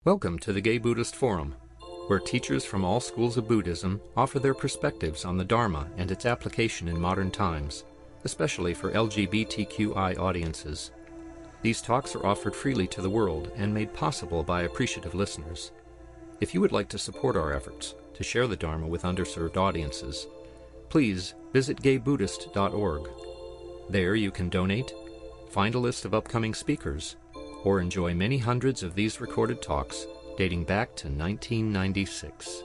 Welcome to the Gay Buddhist Forum, where teachers from all schools of Buddhism offer their perspectives on the Dharma and its application in modern times, especially for LGBTQI audiences. These talks are offered freely to the world and made possible by appreciative listeners. If you would like to support our efforts to share the Dharma with underserved audiences, please visit gaybuddhist.org. There you can donate, find a list of upcoming speakers, or enjoy many hundreds of these recorded talks dating back to 1996.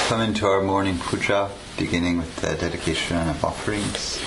Come into our morning puja, beginning with the dedication of offerings.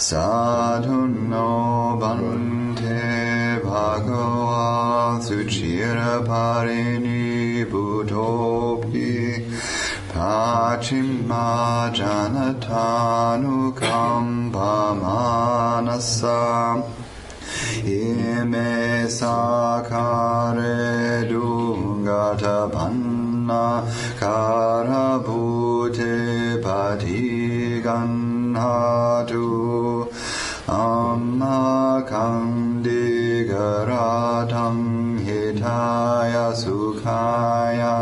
Sadhuno bante bhagava suchira parini buddhopi pachimma janatanu kampamanasa ime sakare dungata panna karabhute patiganhatu amma kandigaratam hitaya sukhaya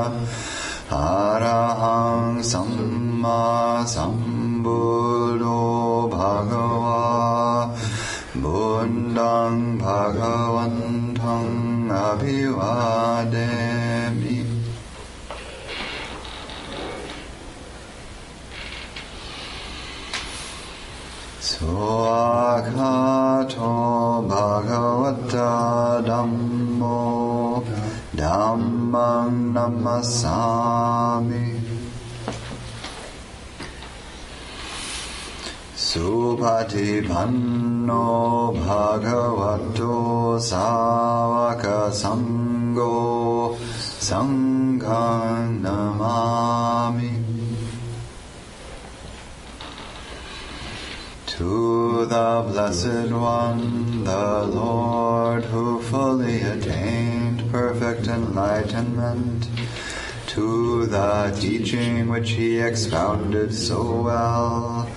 arahang samma sambuddho bhagava buddhang bhagavantang abhivademi. Soakato bhagavata dhammo dhammang namasami supatipanno bhagavato savaka sangho sanghang namami. To the Blessed One, the Lord, who fully attained perfect enlightenment, to the teaching which he expounded so well,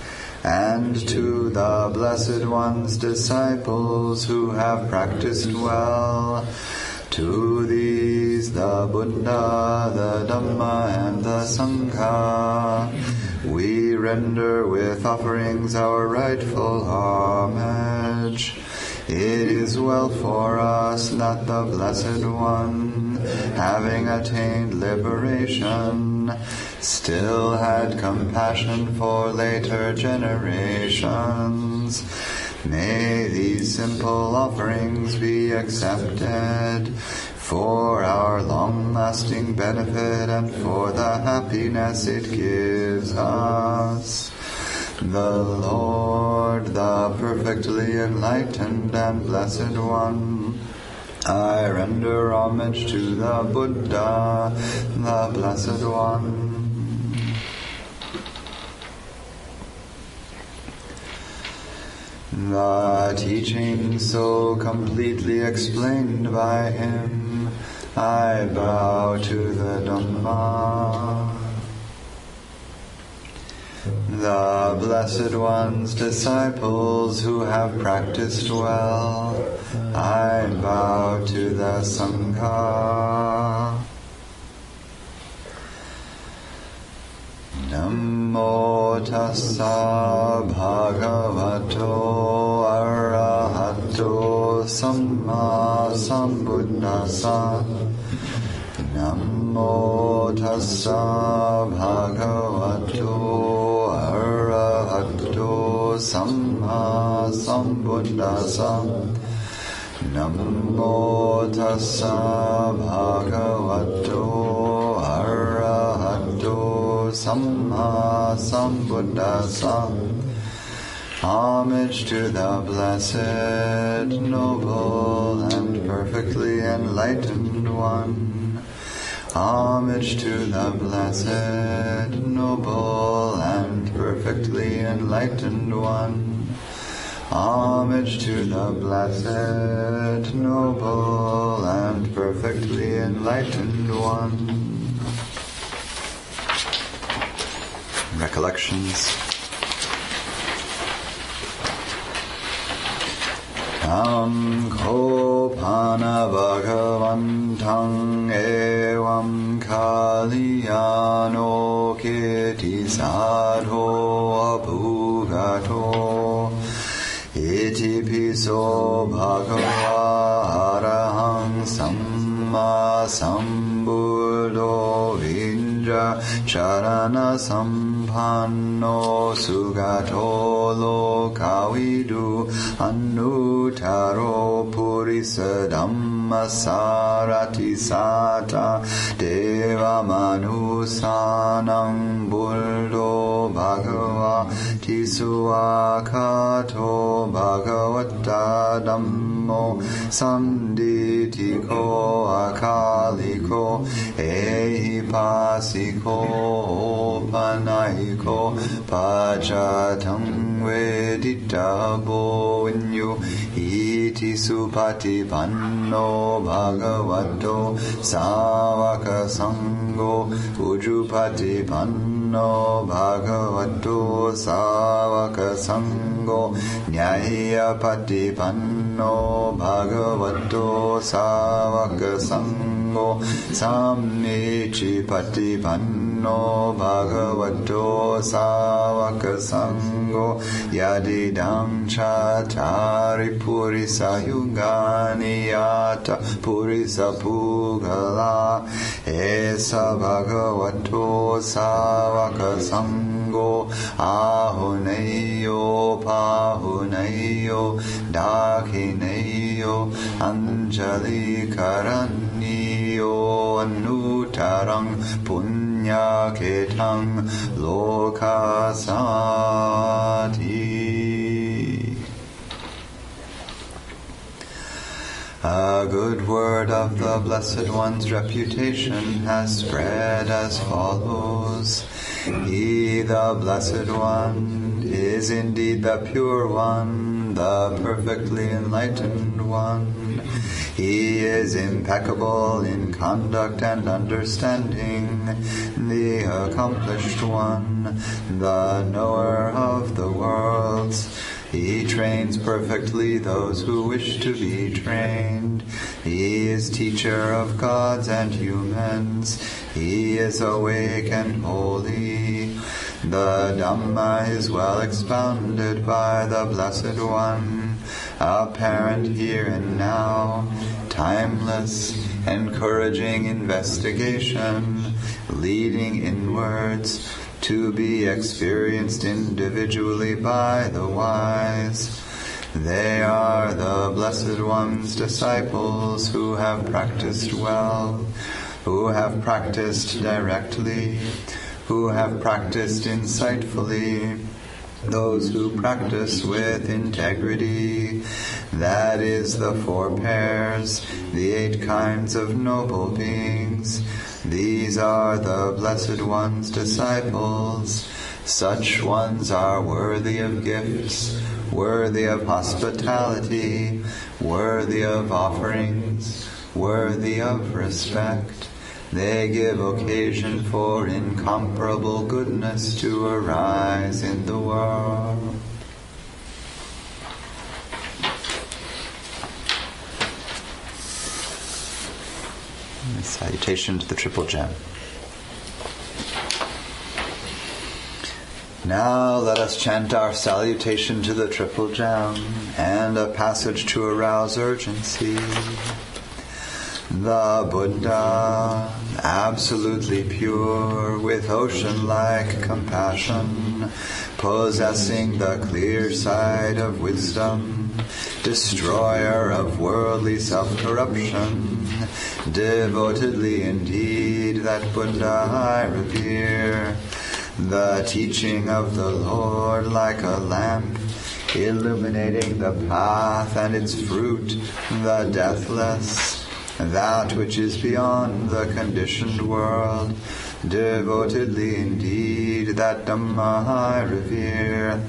and to the Blessed One's disciples who have practiced well, to these the Buddha, the Dhamma, and the Sangha, we render with offerings our rightful homage. It is well for us that the Blessed One, having attained liberation, still had compassion for later generations. May these simple offerings be accepted for our long-lasting benefit and for the happiness it gives us. The Lord, the perfectly enlightened and blessed One, I render homage to the Buddha, the blessed One. The teaching so completely explained by him, I bow to the Dharma. The Blessed One's disciples who have practiced well, I bow to the Sangha. Namo tassa bhagavato arahato samma sambuddhassa. Namo tassa bhagavato arahato samma sambuddhassa. Namo tassa bhagavato arahato samma sambuddhassa. Homage to the blessed, noble, and perfectly enlightened One. Homage to the blessed, noble, and perfectly enlightened One. Homage to the blessed, noble, and perfectly enlightened One. Recollections. Tam ko pana bhagavantang evam kalyano kiti sadho abhugato iti piso bhagava arahang samma sambuddho vinja charana sampanno sugato lokavidu annutaro purisa dhamma sarati sata deva manusanam buddho bhagava tisuakato bhagavata dhammo sanditiko akaliko ehipasiko panaiko pachatang veditabo vinyu iti supati panno bhagavato savaka sango ujupati panno bhagavato savaka sango nyayapati panno bhagavato savaka sango samnichi pati panno bhagavato savaka sango yadidam chatari purisa yugani yata purisa pugala esa bhagavato savaka sango ahuneyo pahuneyo dakhineyo anjali karanniyo anutarang punyaketang lokasati. A good word of the Blessed One's reputation has spread as follows. He, the Blessed One, is indeed the Pure One, the perfectly enlightened One. He is impeccable in conduct and understanding, the accomplished One, the knower of the worlds. He trains perfectly those who wish to be trained. He is teacher of gods and humans. He is awake and holy. The Dhamma is well expounded by the Blessed One, apparent here and now, timeless, encouraging investigation, leading inwards, to be experienced individually by the wise. They are the Blessed One's disciples who have practiced well, who have practiced directly, who have practiced insightfully, those who practice with integrity. That is the 4 pairs, the 8 kinds of noble beings. These are the Blessed One's disciples. Such ones are worthy of gifts, worthy of hospitality, worthy of offerings, worthy of respect. They give occasion for incomparable goodness to arise in the world. A salutation to the Triple Gem. Now let us chant our salutation to the Triple Gem and a passage to arouse urgency. The Buddha, absolutely pure, with ocean-like compassion, possessing the clear sight of wisdom, destroyer of worldly self-corruption, devotedly indeed that Buddha I revere. The teaching of the Lord like a lamp, illuminating the path and its fruit, the deathless, that which is beyond the conditioned world, devotedly indeed that Dhamma I revere.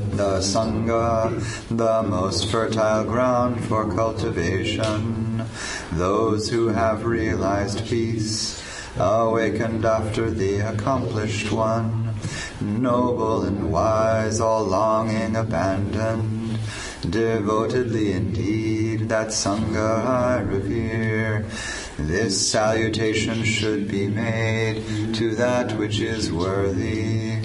The Sangha, the most fertile ground for cultivation, those who have realized peace, awakened after the accomplished one, noble and wise, all longing abandoned, devotedly indeed that Sangha I revere. This salutation should be made to that which is worthy.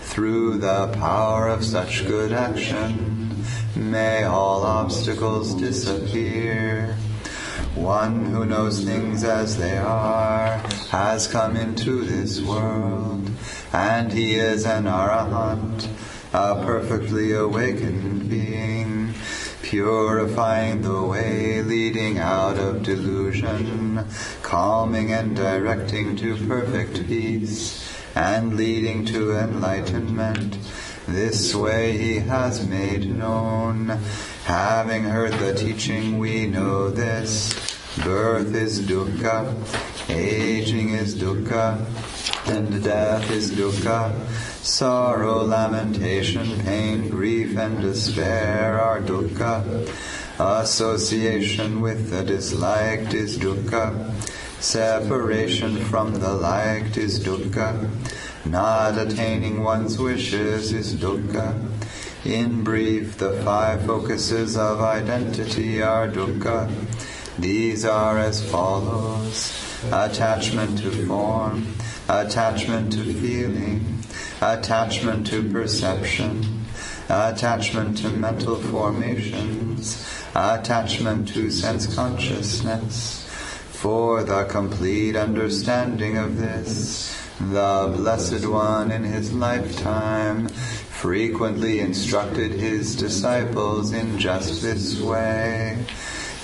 Through the power of such good action, may all obstacles disappear. One who knows things as they are has come into this world, and he is an arahant, a perfectly awakened being, purifying the way leading out of delusion, calming and directing to perfect peace, and leading to enlightenment. This way he has made known. Having heard the teaching, we know this. Birth is dukkha, aging is dukkha, and death is dukkha. Sorrow, lamentation, pain, grief, and despair are dukkha. Association with the disliked is dukkha. Separation from the liked is dukkha. Not attaining one's wishes is dukkha. In brief, the 5 focuses of identity are dukkha. These are as follows: attachment to form, attachment to feeling, attachment to perception, attachment to mental formations, attachment to sense consciousness. For the complete understanding of this, the Blessed One in his lifetime frequently instructed his disciples in just this way.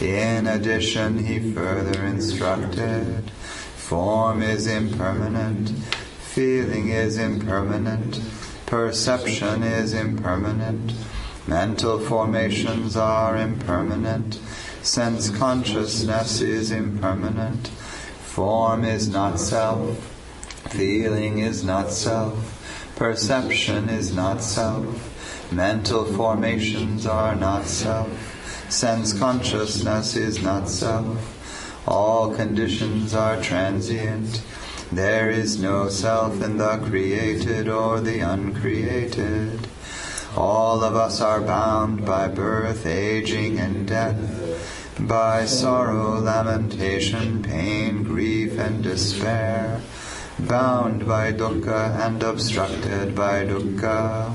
In addition, he further instructed, form is impermanent, feeling is impermanent, perception is impermanent, mental formations are impermanent, sense consciousness is impermanent, form is not self, feeling is not self, perception is not self, mental formations are not self, sense consciousness is not self. All conditions are transient. There is no self in the created or the uncreated. All of us are bound by birth, aging, and death, by sorrow, lamentation, pain, grief, and despair, bound by dukkha and obstructed by dukkha.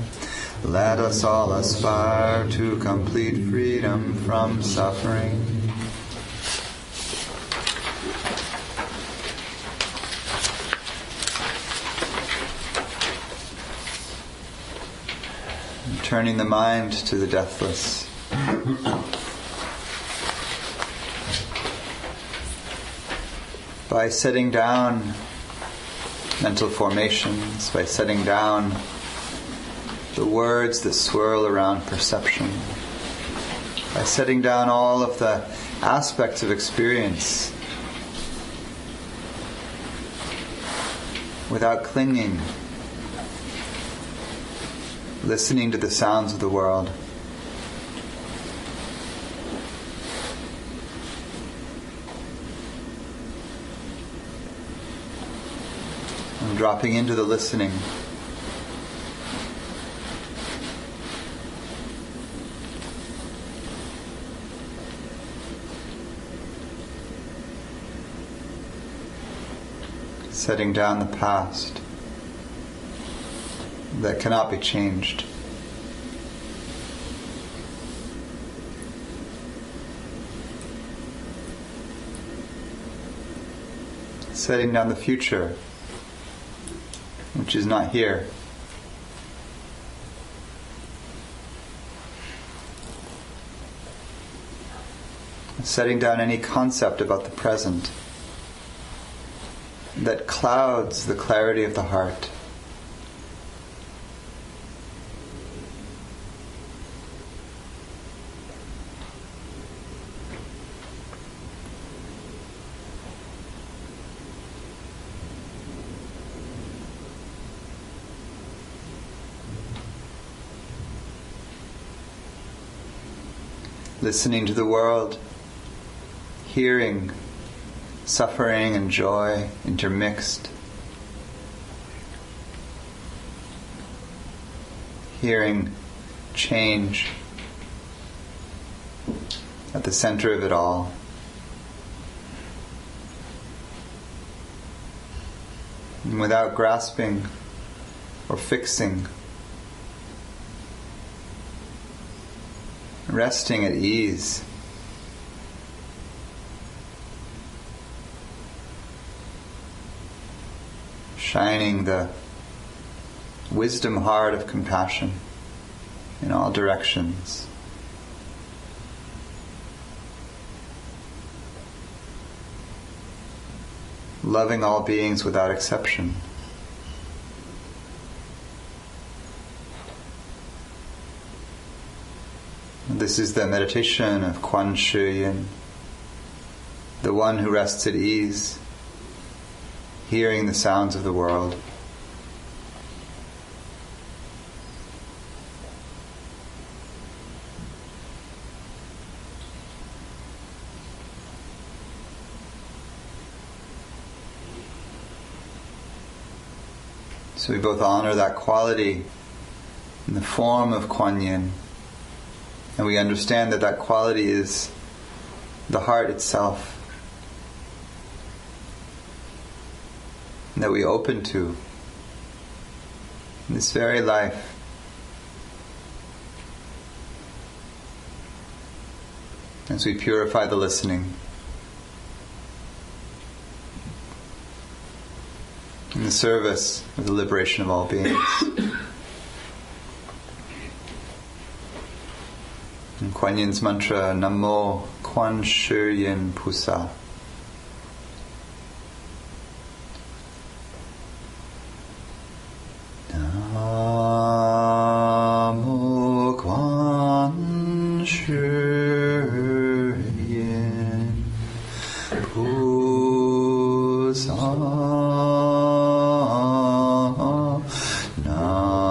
Let us all aspire to complete freedom from suffering. Turning the mind to the deathless. By setting down mental formations, by setting down the words that swirl around perception, by setting down all of the aspects of experience without clinging, listening to the sounds of the world. I'm dropping into the listening. Setting down the past that cannot be changed. Setting down the future, which is not here. Setting down any concept about the present that clouds the clarity of the heart. Listening to the world, hearing suffering and joy intermixed, hearing change at the center of it all. And without grasping or fixing, resting at ease. Shining the wisdom heart of compassion in all directions. Loving all beings without exception. This is the meditation of Quan Shi Yin, the one who rests at ease, hearing the sounds of the world. So we both honor that quality in the form of Kuan Yin, and we understand that that quality is the heart itself, that we open to in this very life. As we purify the listening in the service of the liberation of all beings. In Kuan Yin's mantra, Namo Quan Shi Yin Pusa. Namo Quan Shi Yin Pusa. Namo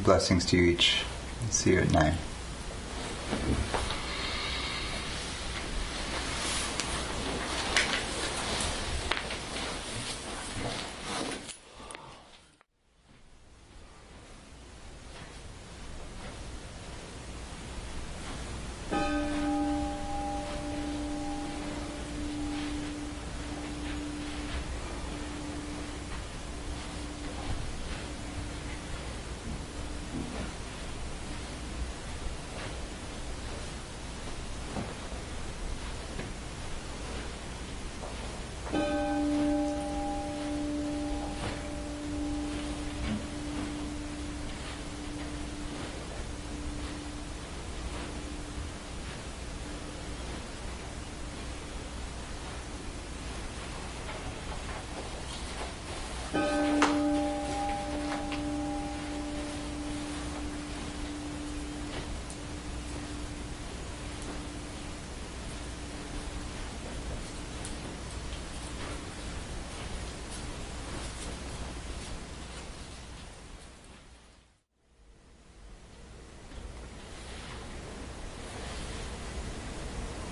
Blessings to you each. See you at 9.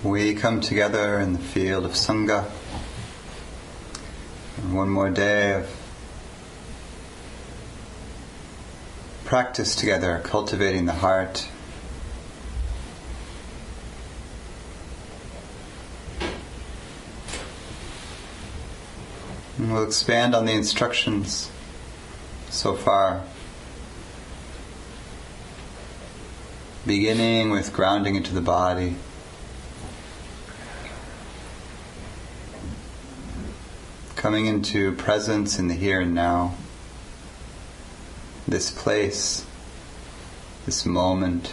We come together in the field of Sangha. One more day of practice together, cultivating the heart. And we'll expand on the instructions so far, beginning with grounding into the body. Coming into presence in the here and now, this place, this moment.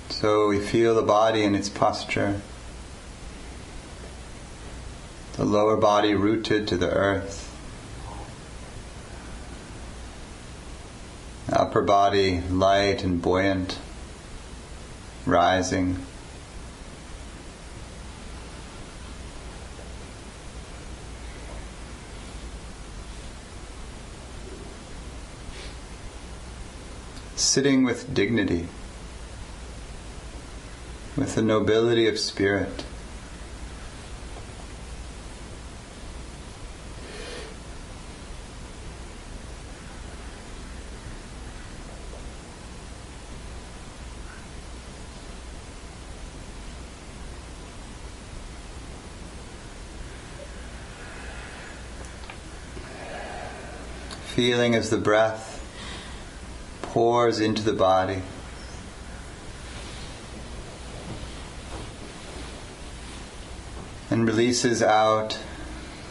So we feel the body in its posture, the lower body rooted to the earth. Upper body light and buoyant, rising. Sitting with dignity, with the nobility of spirit. Feeling as the breath pours into the body. And releases out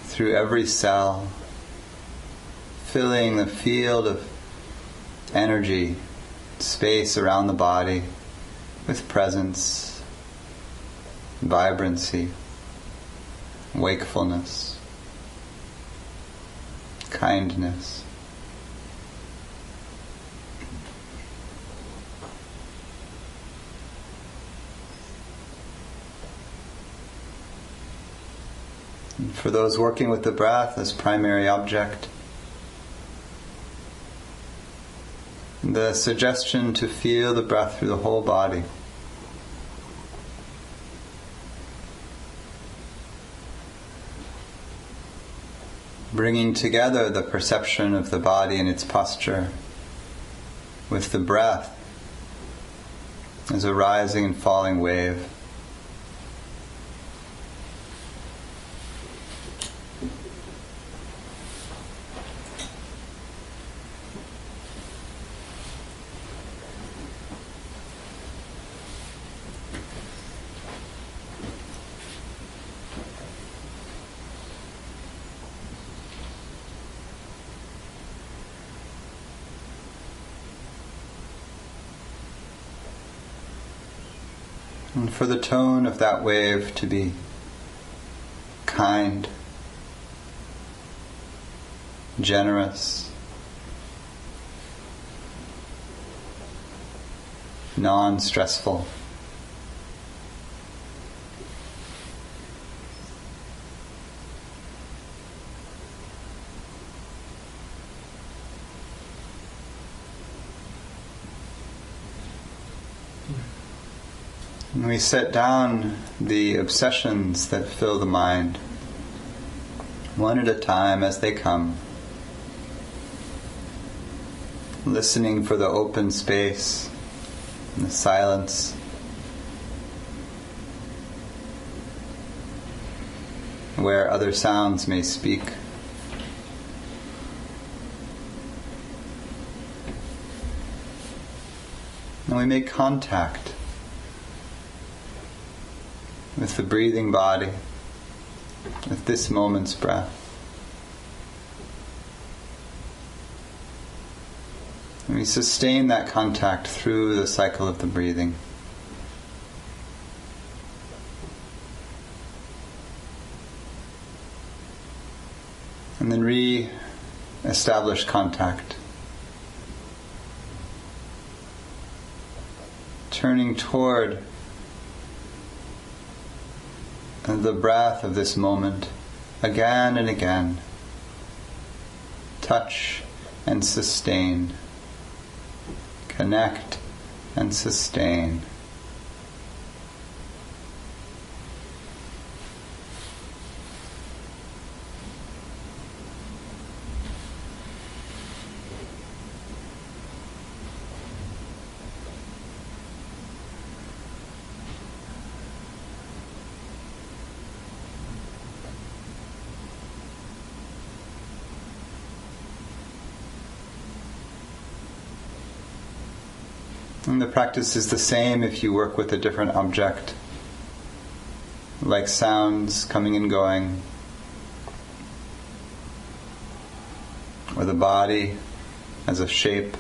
through every cell, filling the field of energy, space around the body with presence, vibrancy, wakefulness, kindness. And for those working with the breath as primary object, the suggestion to feel the breath through the whole body. Bringing together the perception of the body and its posture with the breath as a rising and falling wave. And for the tone of that wave to be kind, generous, non-stressful. And we set down the obsessions that fill the mind, one at a time as they come, listening for the open space and the silence, where other sounds may speak. And we make contact with the breathing body, with this moment's breath. And we sustain that contact through the cycle of the breathing. And then re-establish contact. Turning toward the breath of this moment again and again. Touch and sustain. Connect and sustain. And the practice is the same if you work with a different object, like sounds coming and going, or the body as a shape.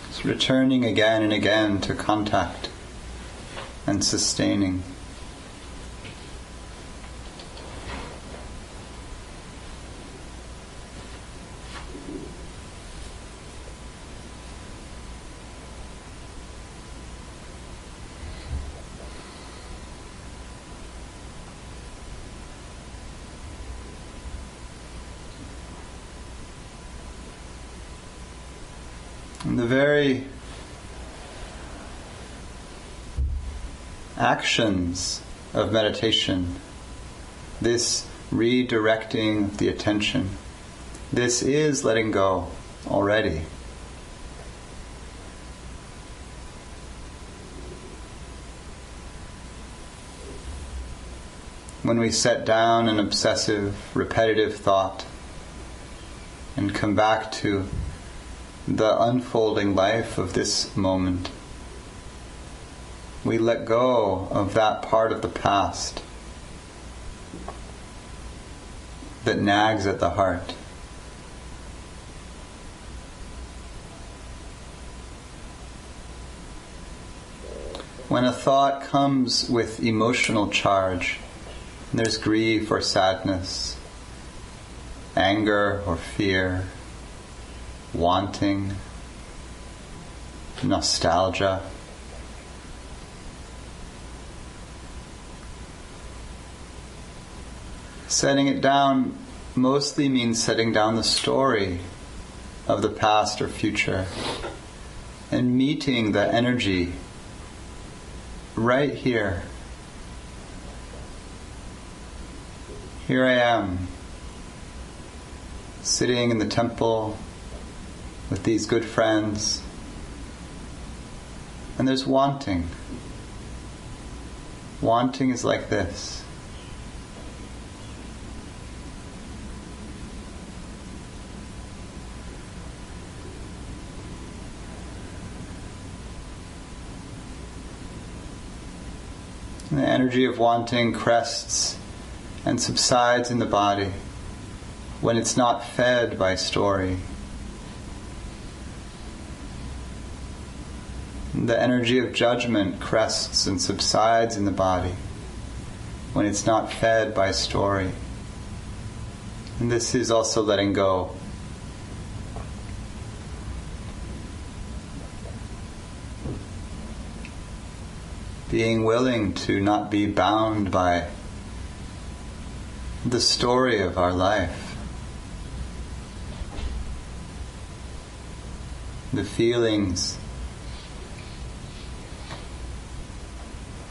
It's returning again and again to contact and sustaining. And the very actions of meditation, this redirecting the attention, this is letting go already. when we set down an obsessive, repetitive thought and come back to the unfolding life of this moment, we let go of that part of the past that nags at the heart. When a thought comes with emotional charge, there's grief or sadness, anger or fear, wanting, nostalgia. Setting it down mostly means setting down the story of the past or future and meeting the energy right here. Here I am, sitting in the temple with these good friends, and there's wanting. Wanting is like this. And the energy of wanting crests and subsides in the body when it's not fed by story. And the energy of judgment crests and subsides in the body when it's not fed by story. And this is also letting go. Being willing to not be bound by the story of our life, the feelings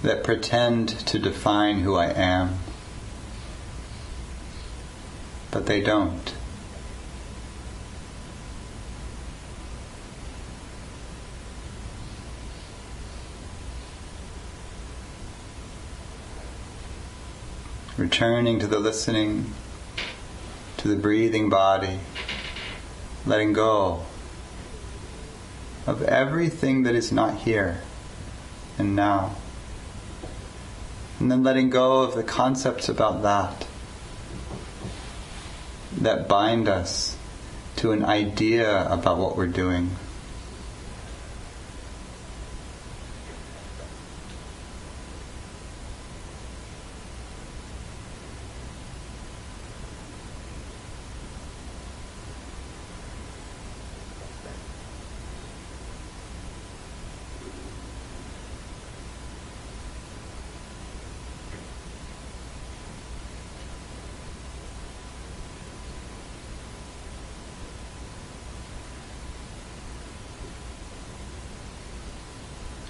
that pretend to define who I am, but they don't. Returning to the listening, to the breathing body, letting go of everything that is not here and now. And then letting go of the concepts about that bind us to an idea about what we're doing.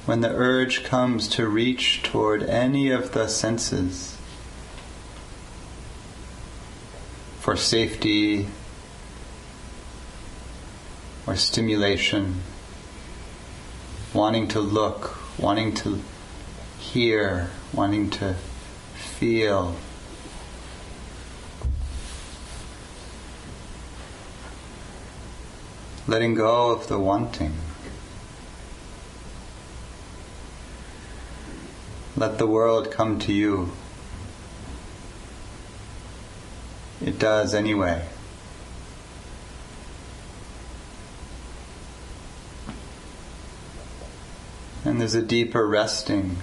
When the urge comes to reach toward any of the senses for safety or stimulation, wanting to look, wanting to hear, wanting to feel, letting go of the wanting. Let the world come to you. It does anyway. And there's a deeper resting.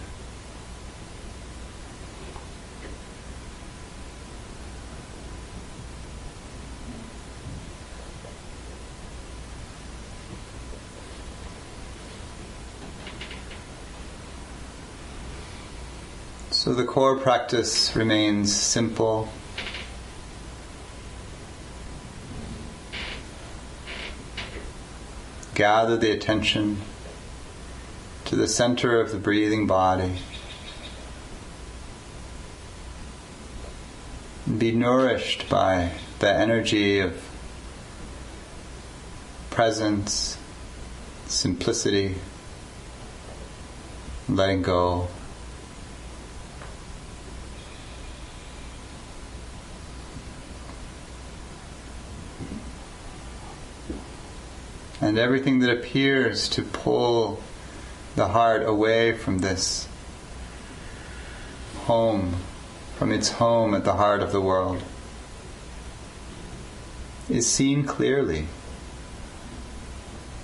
So the core practice remains simple. Gather the attention to the center of the breathing body. And be nourished by the energy of presence, simplicity, letting go. And everything that appears to pull the heart away from this home, from its home at the heart of the world, is seen clearly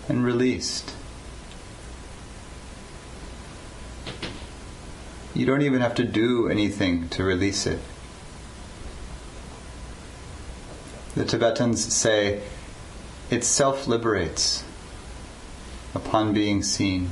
and released. You don't even have to do anything to release it. The Tibetans say it self-liberates upon being seen.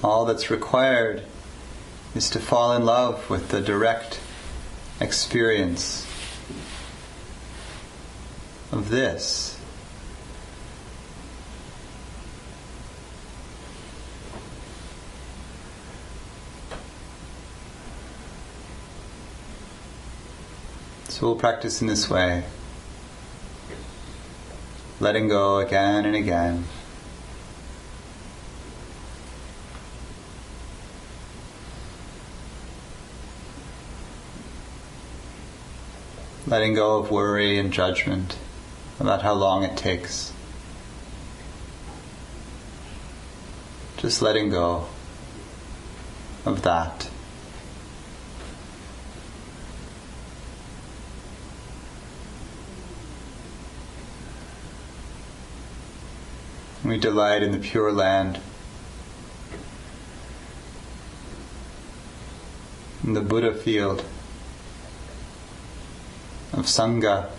All that's required is to fall in love with the direct experience of this. So we'll practice in this way, letting go again and again. Letting go of worry and judgment about how long it takes. Just letting go of that. We delight in the Pure Land, in the Buddha field of Sangha,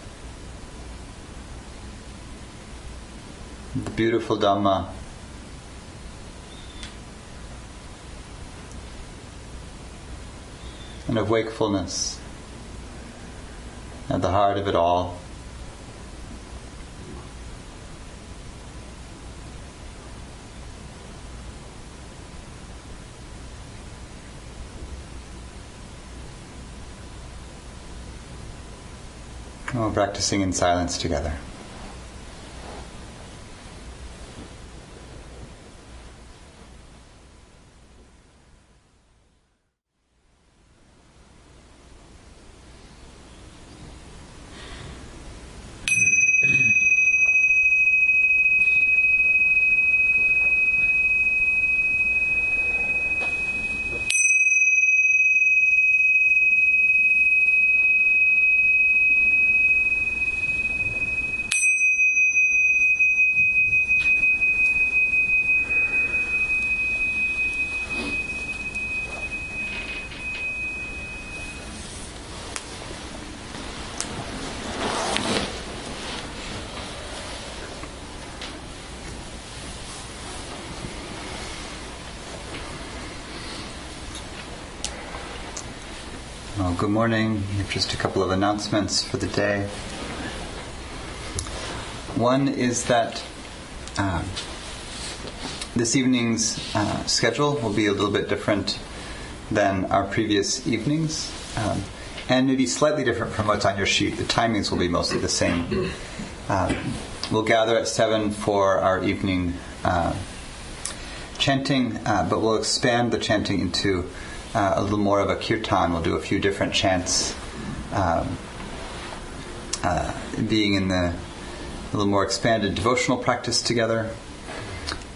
the beautiful Dharma, and of wakefulness at the heart of it all. We're practicing in silence together. Well, good morning. Just a couple of announcements for the day. One is that this evening's schedule will be a little bit different than our previous evenings, and maybe slightly different from what's on your sheet. The timings will be mostly the same. We'll gather at 7 for our evening chanting, but we'll expand the chanting into a little more of a kirtan. We'll do a few different chants, being in the a little more expanded devotional practice together,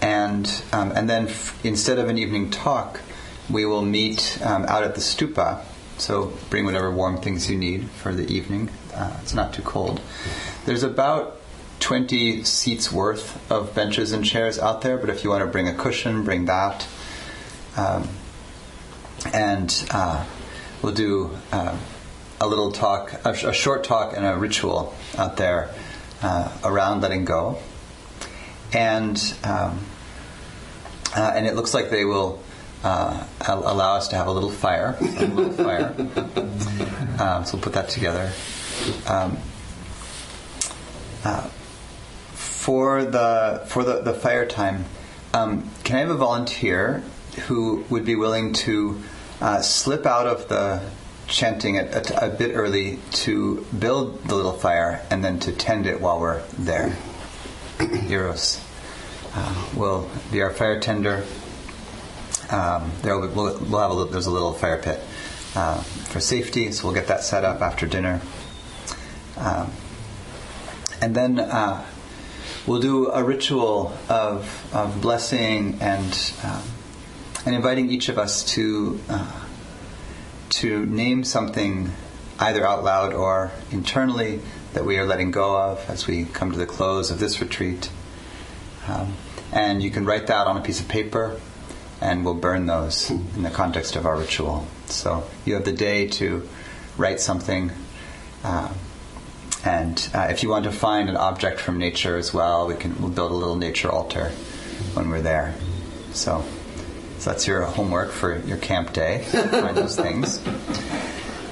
and then instead of an evening talk, we will meet out at the stupa. So bring whatever warm things you need for the evening. It's not too cold. There's about 20 seats worth of benches and chairs out there, but if you want to bring a cushion, bring that. And we'll do a little talk, a short talk and a ritual out there around letting go. And it looks like they will allow us to have a little fire. So we'll put that together. For the fire time, can I have a volunteer who would be willing to slip out of the chanting a bit early to build the little fire and then to tend it while we're there. Eros will be our fire tender. There's a little fire pit for safety, so we'll get that set up after dinner. And then we'll do a ritual of blessing and inviting each of us to name something either out loud or internally that we are letting go of as we come to the close of this retreat. And you can write that on a piece of paper, and we'll burn those in the context of our ritual. So you have the day to write something. And if you want to find an object from nature as well, we'll build a little nature altar when we're there. So that's your homework for your camp day. Find those things.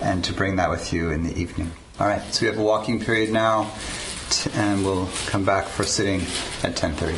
And to bring that with you in the evening. All right, so we have a walking period now, and we'll come back for sitting at 10:30.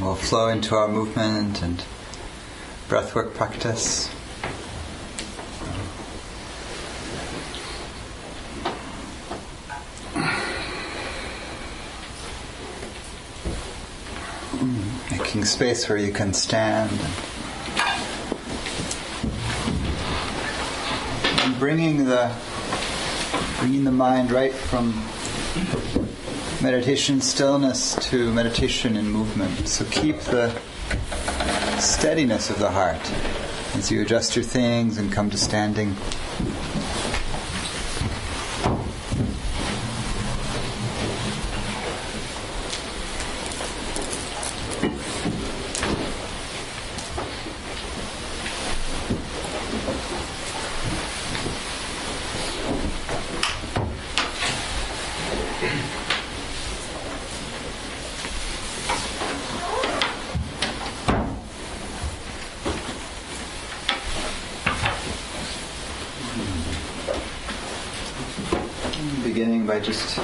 We'll flow into our movement and breathwork practice. Making space where you can stand. And bringing the mind right from meditation stillness to meditation in movement. So keep the steadiness of the heart as you adjust your things and come to standing. Beginning by just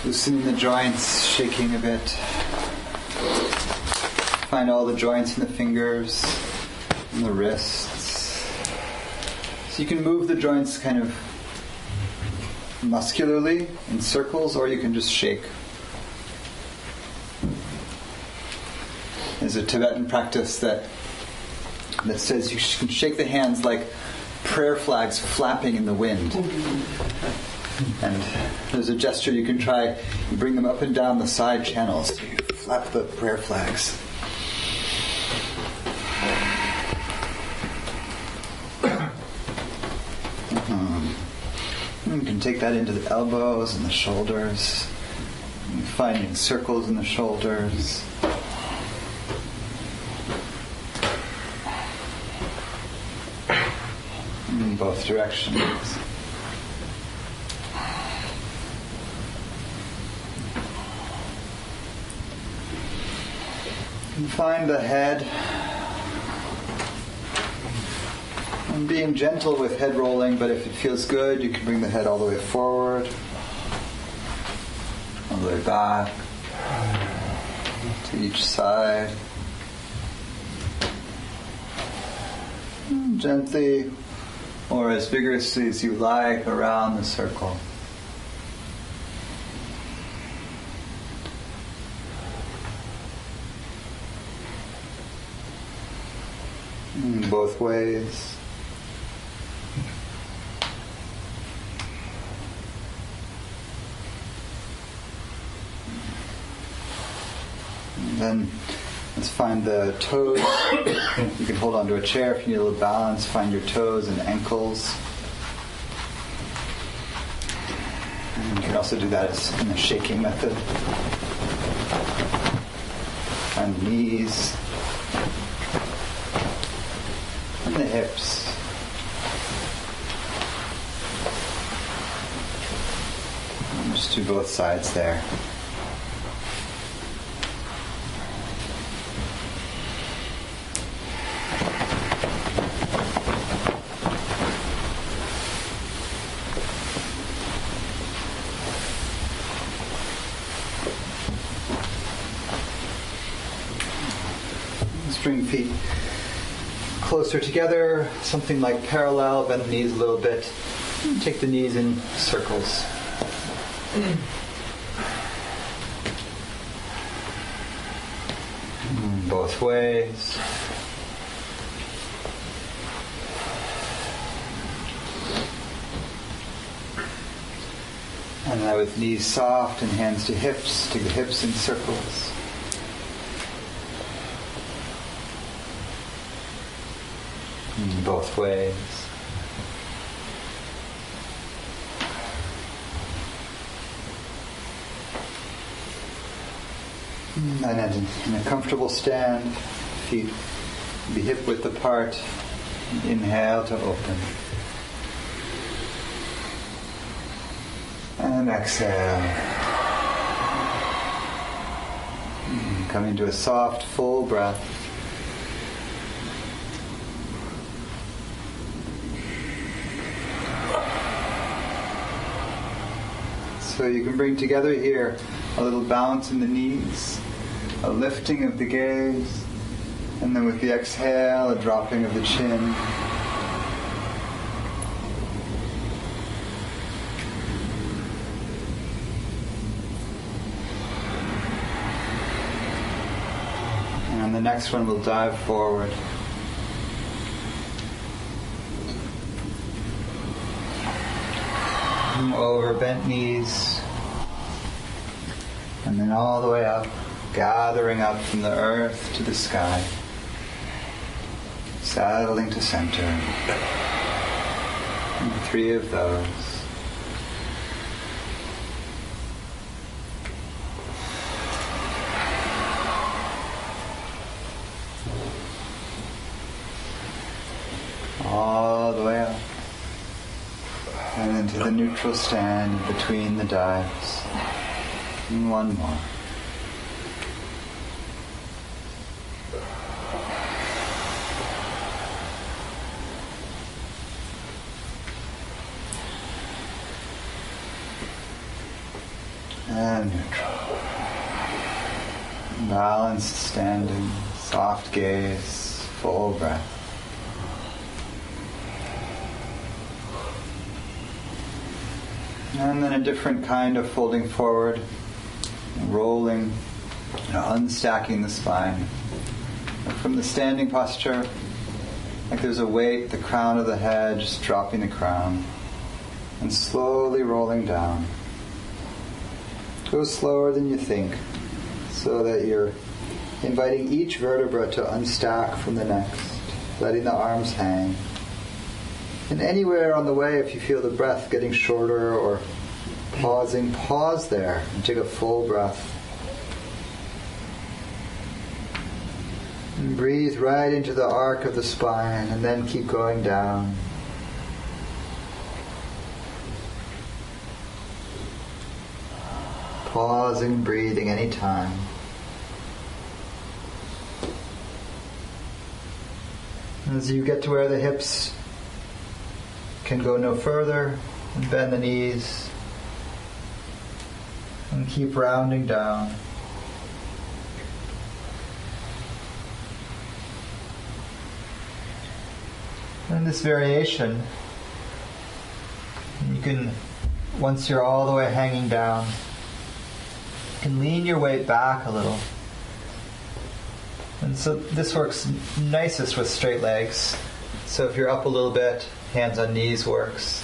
loosening the joints, shaking a bit. Find all the joints in the fingers and the wrists. So you can move the joints kind of muscularly in circles, or you can just shake. There's a Tibetan practice that says you can shake the hands like prayer flags flapping in the wind. And there's a gesture you can try. You bring them up and down the side channels. You flap the prayer flags. You can take that into the elbows and the shoulders. Finding circles in the shoulders. in both directions. And find the head. And being gentle with head rolling, but if it feels good, you can bring the head all the way forward, all the way back, to each side. And gently, or as vigorously as you like, around the circle. Both ways. And then let's find the toes. You can hold onto a chair if you need a little balance. Find your toes and ankles. And you can also do that as in a shaking method. Find the knees. And the hips. And just do both sides there. Let's bring feet closer together, something like parallel, bend the knees a little bit. Take the knees in circles. Both ways. And now with knees soft and hands to hips, take the hips in circles. Both ways. And then in a comfortable stand, feet be hip width apart. Inhale to open. And exhale. Come into a soft, full breath. So you can bring together here a little bounce in the knees, a lifting of the gaze, and then with the exhale, a dropping of the chin. And the next one will dive forward. Over bent knees, and then all the way up, gathering up from the earth to the sky, settling to center. And 3 of those. All the way up. And into the neutral stand between the dives. And 1 more. And neutral. Balanced standing, soft gaze, full breath. And then a different kind of folding forward, rolling, unstacking the spine. From the standing posture, like there's a weight, the crown of the head, just dropping the crown, and slowly rolling down. Go slower than you think, so that you're inviting each vertebra to unstack from the next, letting the arms hang. And anywhere on the way, if you feel the breath getting shorter or pausing, pause there and take a full breath. And breathe right into the arc of the spine and then keep going down. pausing, breathing anytime. As you get to where the hips can go no further, and bend the knees and keep rounding down. And this variation, you can, once you're all the way hanging down, you can lean your weight back a little. And so this works nicest with straight legs. So if you're up a little bit, hands on knees works.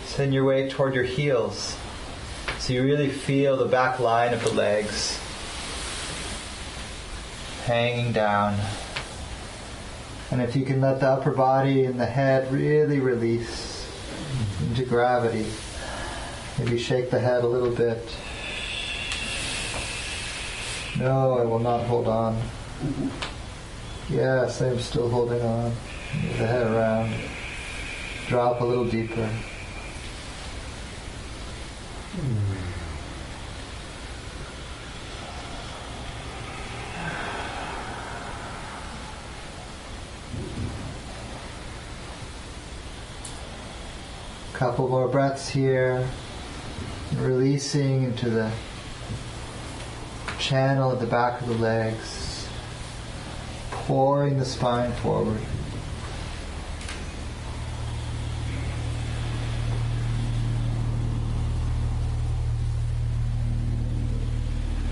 Send your weight toward your heels. So you really feel the back line of the legs hanging down. And if you can let the upper body and the head really release into gravity, maybe shake the head a little bit. No, I will not hold on. Yes, I am still holding on. Move the head around. Drop a little deeper. Couple more breaths here. Releasing into the channel at the back of the legs. Pouring the spine forward.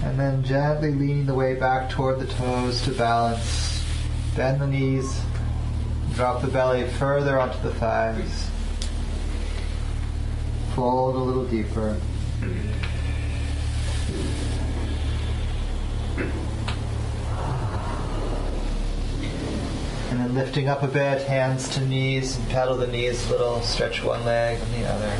And then gently leaning the weight back toward the toes to balance. Bend the knees. Drop the belly further onto the thighs. Fold a little deeper. And then lifting up a bit, hands to knees, and pedal the knees a little, stretch one leg and the other.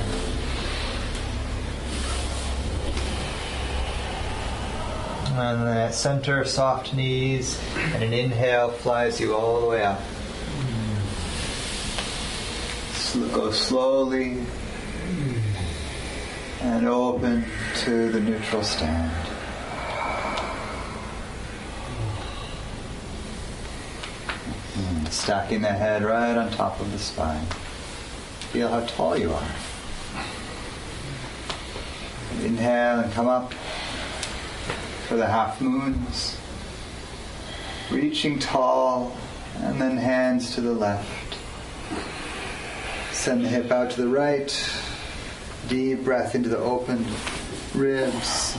And then at center, soft knees, and an inhale flies you all the way up. Go slowly and open to the neutral stand. Stacking the head right on top of the spine. Feel how tall you are. Inhale and come up for the half moons. Reaching tall, and then hands to the left. Send the hip out to the right. Deep breath into the open ribs.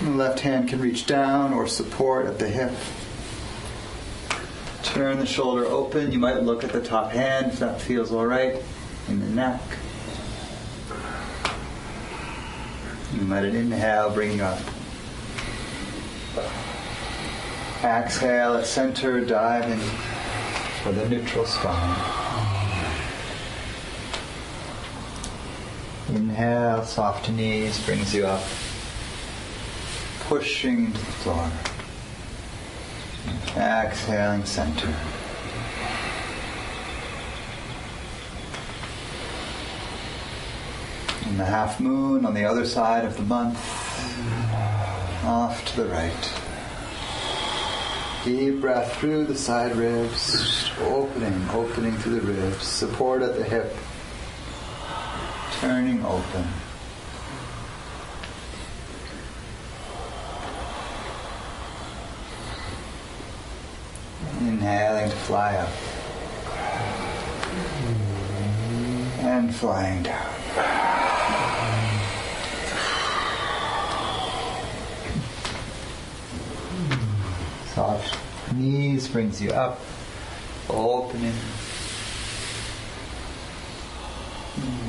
The left hand can reach down or support at the hip. Turn the shoulder open. You might look at the top hand if that feels all right in the neck. And let an inhale bring you up. Exhale at center, diving for the neutral spine. Inhale, soft knees, brings you up. Pushing into the floor. Exhaling, center. And the half moon on the other side of the month. Off to the right. Deep breath through the side ribs. Opening through the ribs. Support at the hip. Turning open. Inhaling to fly up. And flying down. Soft knees brings you up. Opening.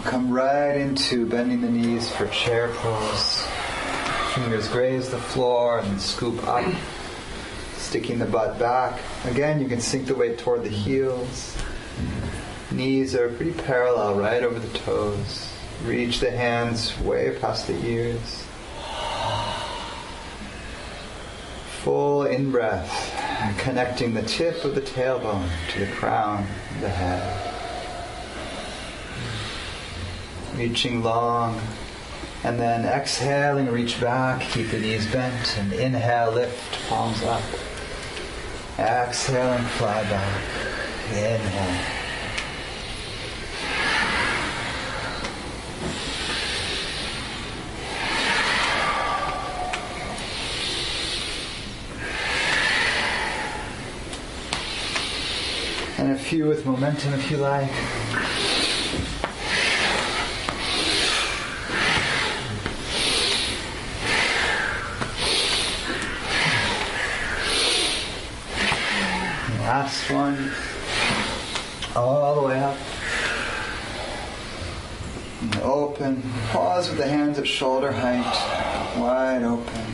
Come right into bending the knees for chair pose. Fingers graze the floor and scoop up. Sticking the butt back. Again, you can sink the weight toward the heels. Knees are pretty parallel right over the toes. Reach the hands way past the ears. Full in-breath, connecting the tip of the tailbone to the crown of the head. Reaching long And then exhaling, reach back, keep the knees bent, and inhale, lift, palms up. Exhale and fly back. Inhale. And a few with momentum if you like. Last one. All the way up. And open. Pause with the hands at shoulder height. Wide open.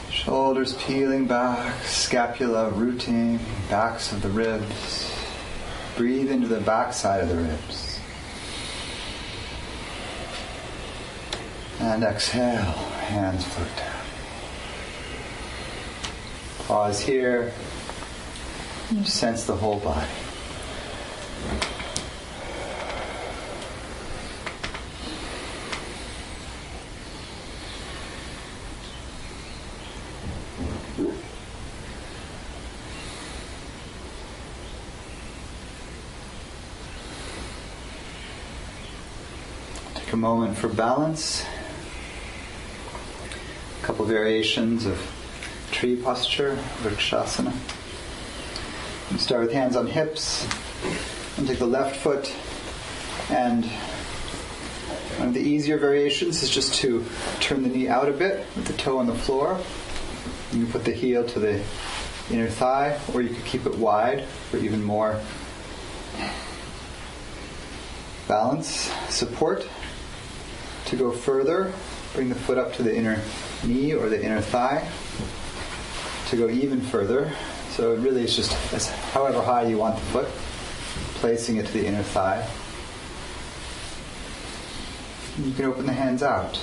Shoulders peeling back, scapula rooting, backs of the ribs. Breathe into the backside of the ribs. And exhale, hands float down. Pause here. Just sense the whole body. Take a moment for balance. A couple variations of tree posture, Vrikshasana. You start with hands on hips and take the left foot, and one of the easier variations is just to turn the knee out a bit with the toe on the floor. You can put the heel to the inner thigh, or you could keep it wide for even more balance, support. To go further, bring the foot up to the inner knee or the inner thigh. To go even further, so it really is just however high you want the foot, placing it to the inner thigh. You can open the hands out.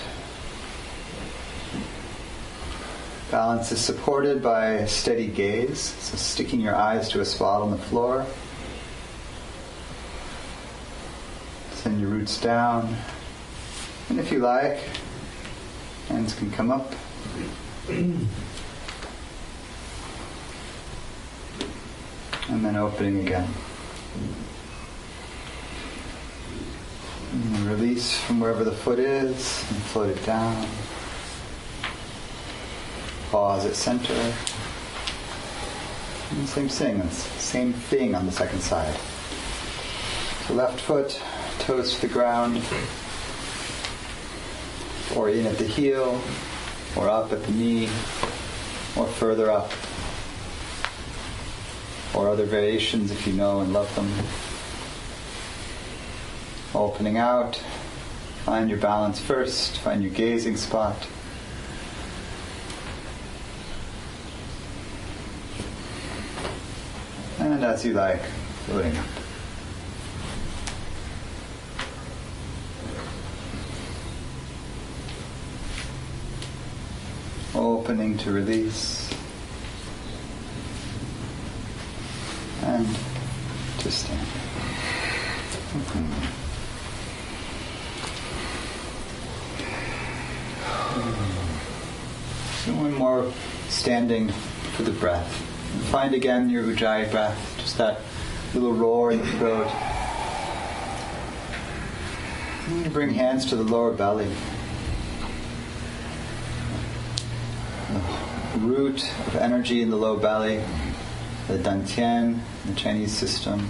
Balance is supported by a steady gaze, so sticking your eyes to a spot on the floor. Send your roots down, and if you like, hands can come up. And then opening again. And release from wherever the foot is and float it down. Pause at center. And same thing on the second side. So left foot, toes to the ground, or in at the heel, or up at the knee, or further up. Or other variations if you know and love them. Opening out, find your balance first, find your gazing spot. And as you like, floating up. Opening to release. And to stand. So one more standing for the breath. Find again your Ujjayi breath, just that little roar in the throat. And you bring hands to the lower belly. The root of energy in the low belly. The Dantian, the Chinese system.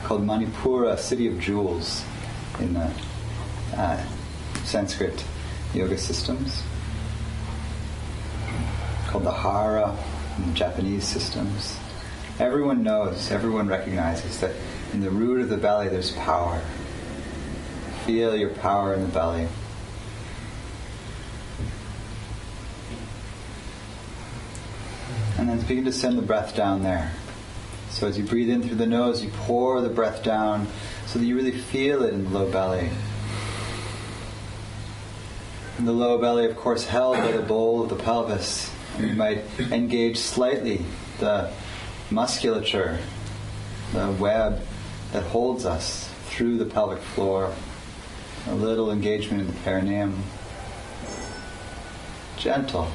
Called Manipura, city of jewels in the Sanskrit yoga systems. Called the Hara in the Japanese systems. Everyone knows, everyone recognizes that in the root of the belly there's power. Feel your power in the belly. And then begin to send the breath down there. So as you breathe in through the nose, you pour the breath down so that you really feel it in the low belly. And the low belly, of course, held by the bowl of the pelvis. And you might engage slightly the musculature, the web that holds us through the pelvic floor, a little engagement in the perineum. Gentle.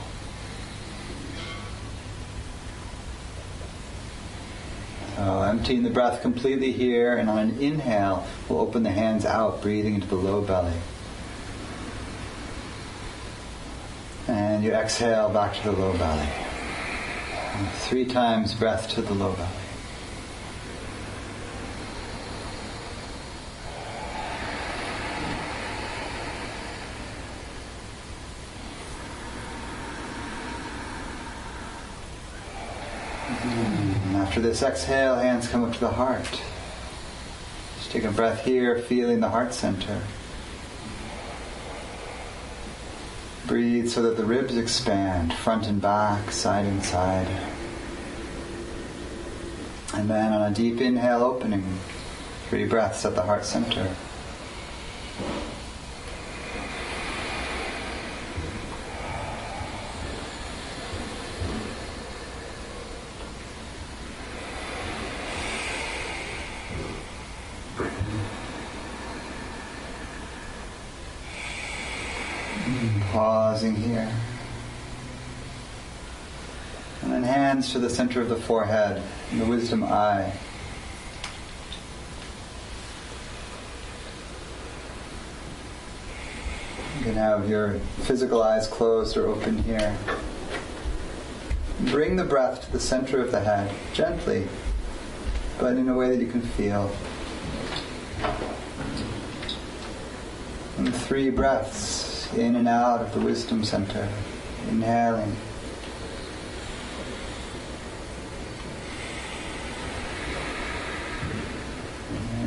So emptying the breath completely here, and on an inhale, we'll open the hands out, breathing into the low belly. And you exhale back to the low belly. And 3 times breath to the low belly. After this exhale, hands come up to the heart. Just take a breath here, feeling the heart center. Breathe so that the ribs expand, front and back, side and side. And then on a deep inhale, opening, 3 breaths at the heart center. Pausing here. And then hands to the center of the forehead, and the wisdom eye. You can have your physical eyes closed or open here. Bring the breath to the center of the head, gently, but in a way that you can feel. And 3 breaths in and out of the wisdom center. Inhaling.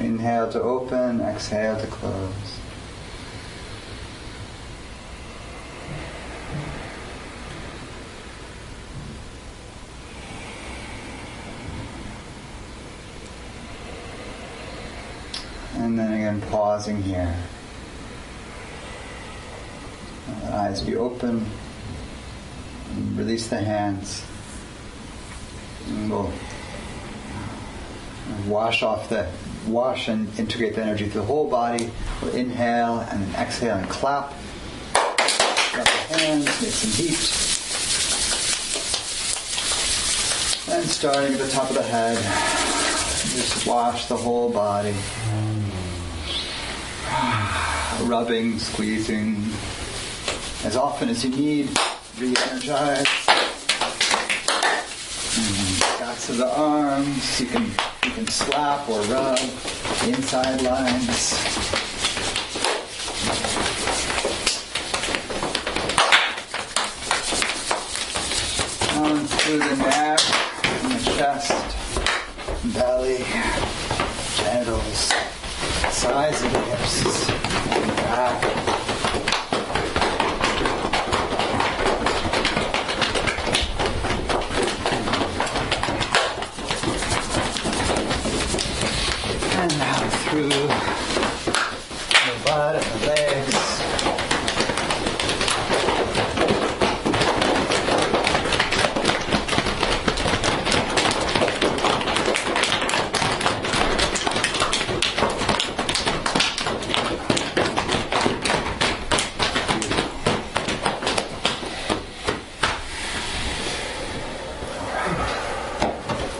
Inhale to open, exhale to close. And then again, pausing here. Eyes be open. Release the hands. And we'll wash and integrate the energy through the whole body. We'll inhale and then exhale and clap. Drop the hands, make some heat. And starting at the top of the head, just wash the whole body. Rubbing, squeezing. As often as you need, re-energize. Backs of the arms, you can slap or rub the inside lines. On through the neck, and the chest, belly, genitals, sides of the hips, and back. And now through the butt and the legs.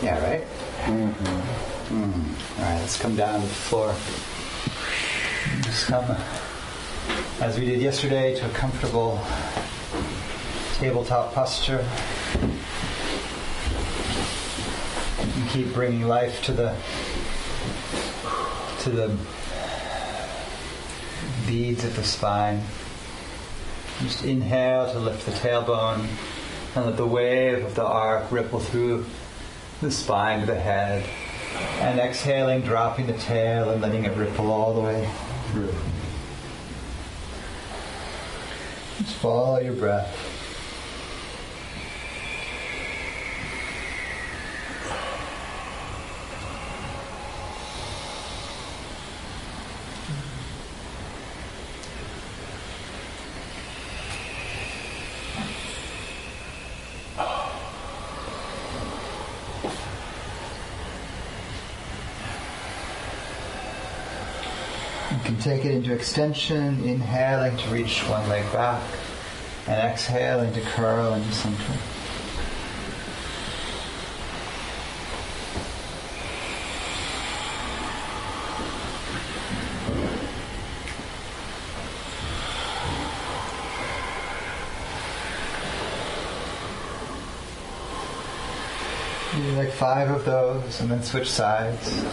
Yeah, right? Alright, let's come down to the floor. Just come, as we did yesterday, to a comfortable tabletop posture. And keep bringing life to the beads of the spine. Just inhale to lift the tailbone and let the wave of the arc ripple through the spine to the head. And exhaling, dropping the tail and letting it ripple all the way through. Just follow your breath. You can take it into extension, inhaling to reach one leg back, and exhaling to curl into center. Do like 5 of those and then switch sides.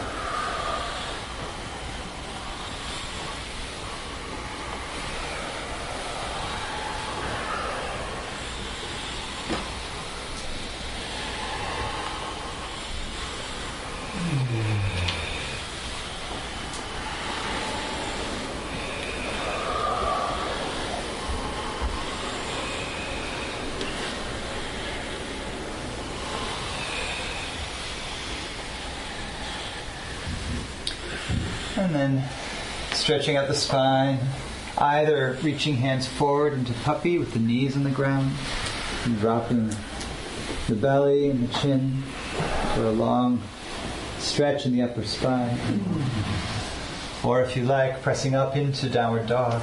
And then stretching out the spine, either reaching hands forward into puppy with the knees on the ground, and dropping the belly and the chin for a long stretch in the upper spine. Or if you like, pressing up into downward dog,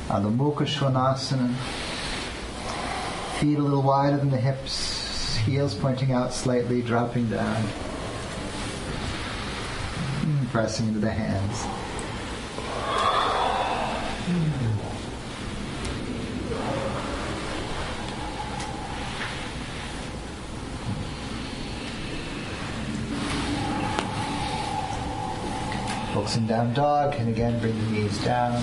Adho Mukha Svanasana. Feet a little wider than the hips, heels pointing out slightly, dropping down. Pressing into the hands. Focusing down dog, and again bring the knees down.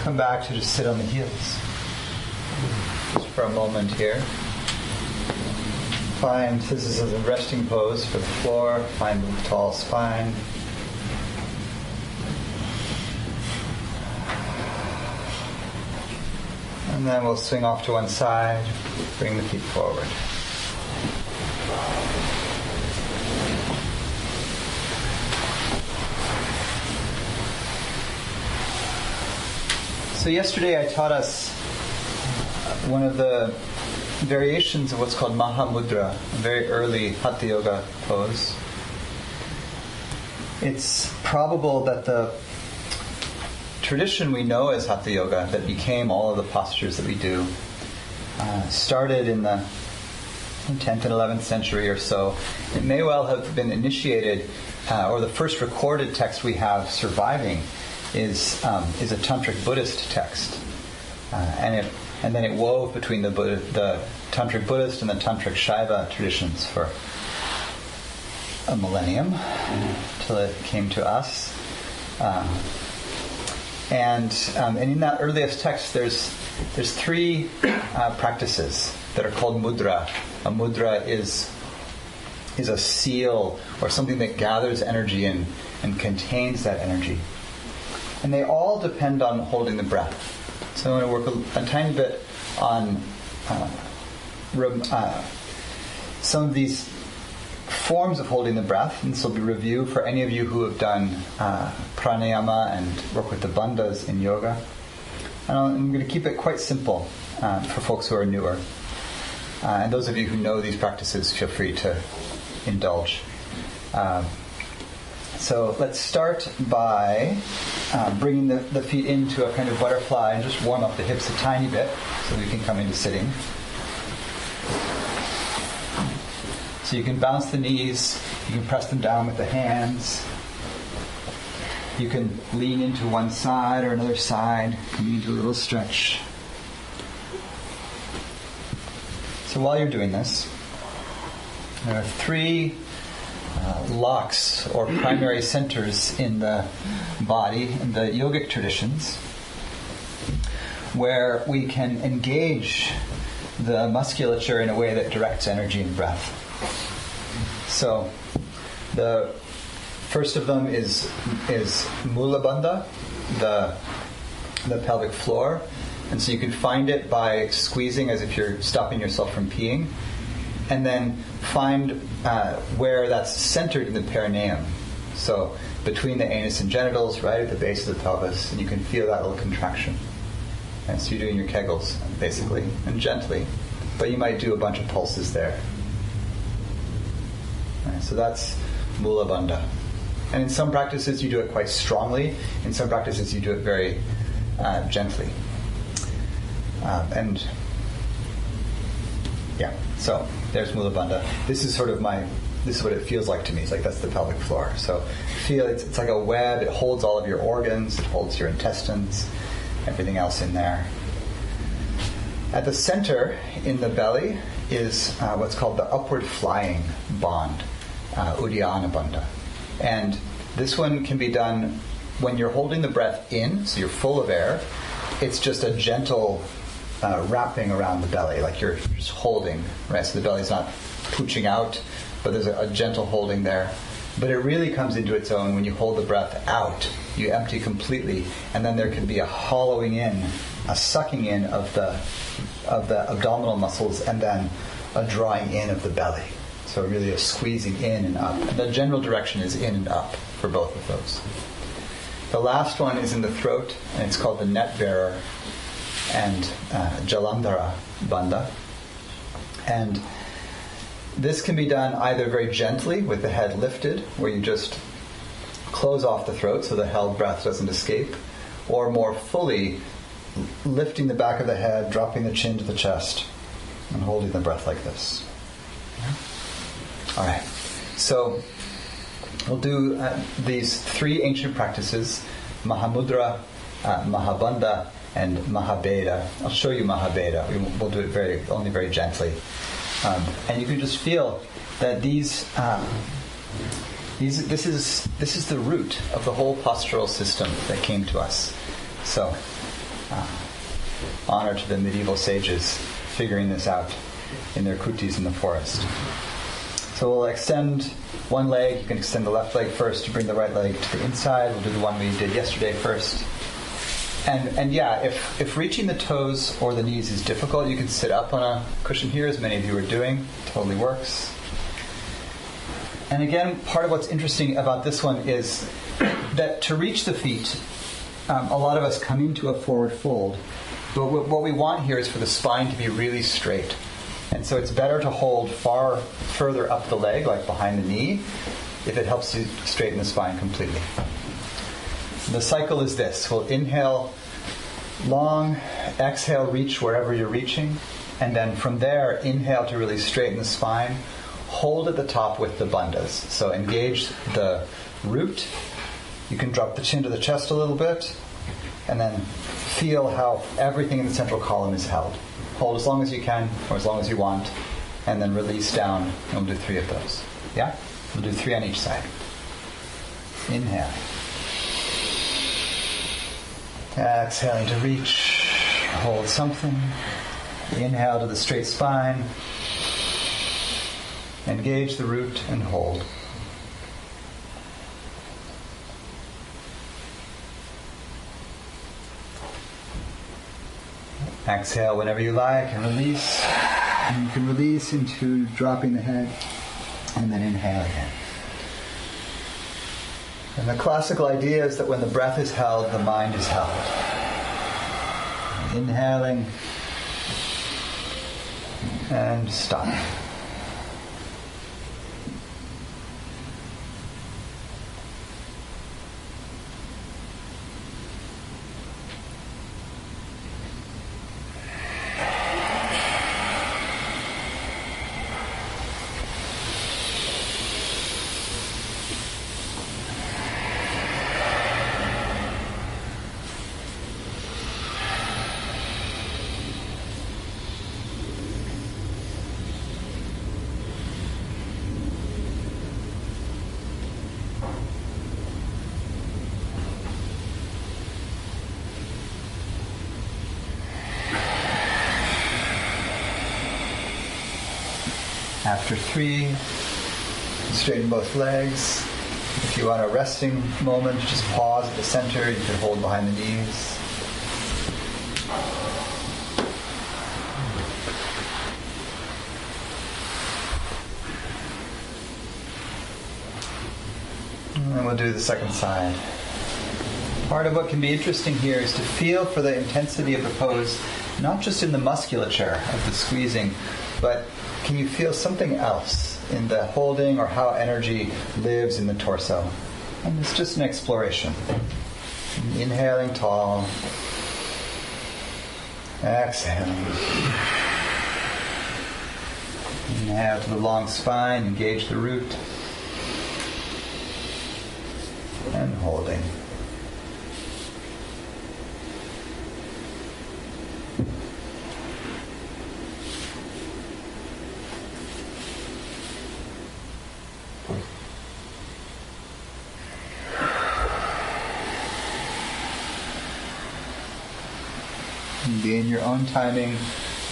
Come back to just sit on the heels. Just for a moment here. Find this is a resting pose for the floor. Find a tall spine. And then we'll swing off to one side. Bring the feet forward. So yesterday I taught us one of the variations of what's called Mahamudra, a very early Hatha Yoga pose. It's probable that the tradition we know as Hatha Yoga, that became all of the postures that we do, started in the 10th and 11th century or so. It may well have been initiated, or the first recorded text we have surviving is a tantric Buddhist text, and then it wove between the tantric Buddhist and the tantric Shaiva traditions for a millennium till it came to us. And in that earliest text, there's 3 practices that are called mudra. A mudra is a seal or something that gathers energy and contains that energy. And they all depend on holding the breath. So I want to work a tiny bit on some of these forms of holding the breath. And this will be review for any of you who have done pranayama and work with the bandhas in yoga. And I'm going to keep it quite simple for folks who are newer. And those of you who know these practices, feel free to indulge. So let's start by bringing the feet into a kind of butterfly and just warm up the hips a tiny bit so we can come into sitting. So you can bounce the knees, you can press them down with the hands. You can lean into one side or another side, coming into a little stretch. So while you're doing this, there are 3 locks or primary centers in the body, in the yogic traditions, where we can engage the musculature in a way that directs energy and breath. So the first of them is Mula Bandha, the pelvic floor. And so you can find it by squeezing as if you're stopping yourself from peeing. And then find where that's centered in the perineum. So between the anus and genitals, right at the base of the pelvis, and you can feel that little contraction. And so you're doing your kegels, basically, and gently. But you might do a bunch of pulses there. Right, so that's Mula Bandha. And in some practices you do it quite strongly. In some practices you do it very gently. And yeah, so there's Mula Bandha. This is what it feels like to me. It's like that's the pelvic floor. So feel it's like a web. It holds all of your organs. It holds your intestines, everything else in there. At the center in the belly is what's called the upward flying bond, Uddiyana Bandha. And this one can be done when you're holding the breath in, so you're full of air. It's just a gentle wrapping around the belly, like you're just holding, right? So the belly's not pooching out, but there's a gentle holding there. But it really comes into its own when you hold the breath out. You empty completely, and then there can be a hollowing in, a sucking in of the abdominal muscles, and then a drawing in of the belly. So really a squeezing in and up. And the general direction is in and up for both of those. The last one is in the throat, and it's called the net bearer and Jalandhara Bandha. And this can be done either very gently with the head lifted, where you just close off the throat so the held breath doesn't escape, or more fully lifting the back of the head, dropping the chin to the chest, and holding the breath like this. All right. So we'll do these three ancient practices, Mahamudra, Mahabandha, and Mahabeda. I'll show you Mahabeda. We'll do it only very gently. And you can just feel that this is the root of the whole postural system that came to us. So, honor to the medieval sages figuring this out in their kutis in the forest. So we'll extend one leg. You can extend the left leg first to bring the right leg to the inside. We'll do the one we did yesterday first. And yeah, if reaching the toes or the knees is difficult, you can sit up on a cushion here, as many of you are doing. Totally works. And again, part of what's interesting about this one is that to reach the feet, a lot of us come into a forward fold. But what we want here is for the spine to be really straight. And so it's better to hold further up the leg, like behind the knee, if it helps you straighten the spine completely. The cycle is this. We'll inhale long, exhale, reach wherever you're reaching, and then from there, inhale to really straighten the spine. Hold at the top with the bandhas. So engage the root. You can drop the chin to the chest a little bit, and then feel how everything in the central column is held. Hold as long as you can, or as long as you want, and then release down, and we'll do 3 of those. Yeah? We'll do 3 on each side. Inhale. Exhaling to reach, hold something. Inhale to the straight spine. Engage the root and hold. Exhale whenever you like and release. And you can release into dropping the head and then inhale again. And the classical idea is that when the breath is held, the mind is held. Inhaling and stopping. After 3, straighten both legs. If you want a resting moment, just pause at the center. You can hold behind the knees. And we'll do the second side. Part of what can be interesting here is to feel for the intensity of the pose, not just in the musculature of the squeezing, but can you feel something else in the holding or how energy lives in the torso? And it's just an exploration. Inhaling tall. Exhaling. Inhale to the long spine, engage the root. And holding. Be in your own timing.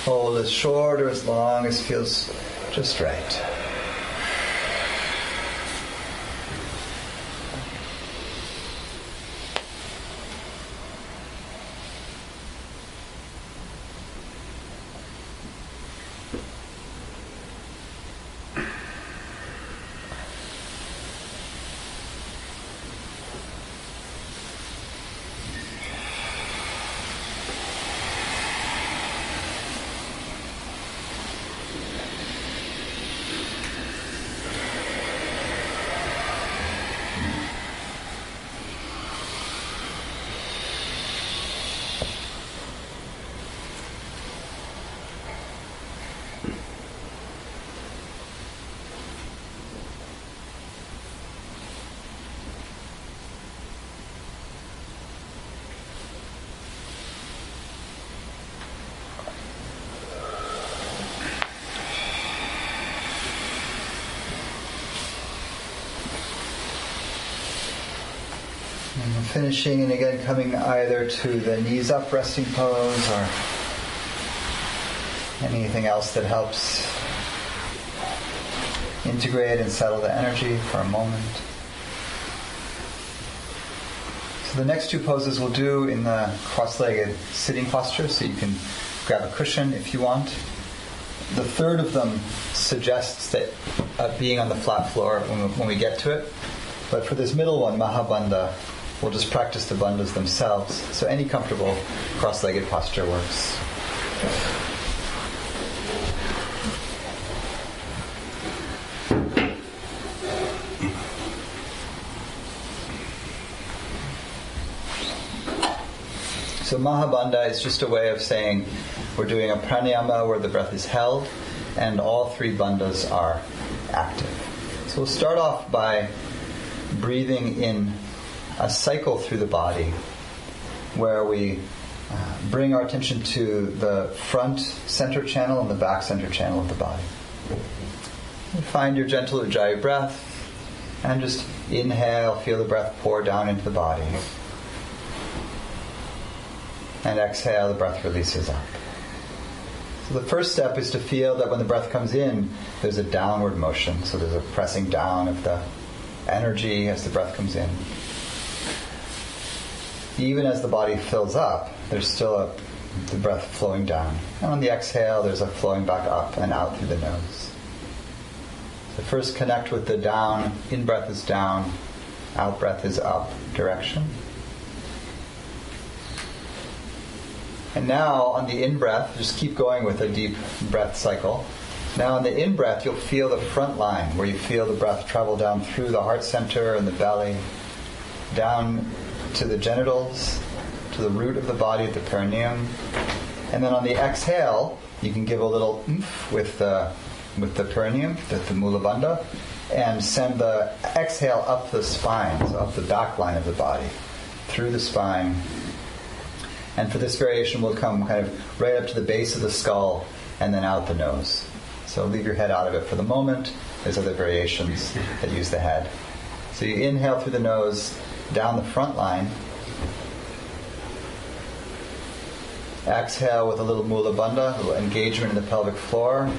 Hold as short or as long as feels just right. And finishing, and again coming either to the knees up resting pose or anything else that helps integrate and settle the energy for a moment. So the next two poses we'll do in the cross-legged sitting posture, so you can grab a cushion if you want. The third of them suggests that being on the flat floor when we get to it. But for this middle one, Mahabandha, we'll just practice the bandhas themselves. So any comfortable cross-legged posture works. So Mahabandha is just a way of saying we're doing a pranayama where the breath is held and all three bandhas are active. So we'll start off by breathing in a cycle through the body where we bring our attention to the front center channel and the back center channel of the body. You find your gentle Ujjayi breath and just inhale, feel the breath pour down into the body. And exhale, the breath releases up. So the first step is to feel that when the breath comes in, there's a downward motion. So there's a pressing down of the energy as the breath comes in. Even as the body fills up, there's still the breath flowing down. And on the exhale, there's a flowing back up and out through the nose. So first connect with the down, in-breath is down, out-breath is up direction. And now on the in-breath, just keep going with a deep breath cycle. Now on the in-breath, you'll feel the front line, where you feel the breath travel down through the heart center and the belly, down to the genitals, to the root of the body at the perineum. And then on the exhale, you can give a little oomph with the perineum, the Mula Bandha, and send the exhale up the spine, so up the back line of the body, through the spine. And for this variation, we'll come kind of right up to the base of the skull and then out the nose. So leave your head out of it for the moment. There's other variations that use the head. So you inhale through the nose, down the front line. Exhale with a little Mula Bandha, a little engagement in the pelvic floor.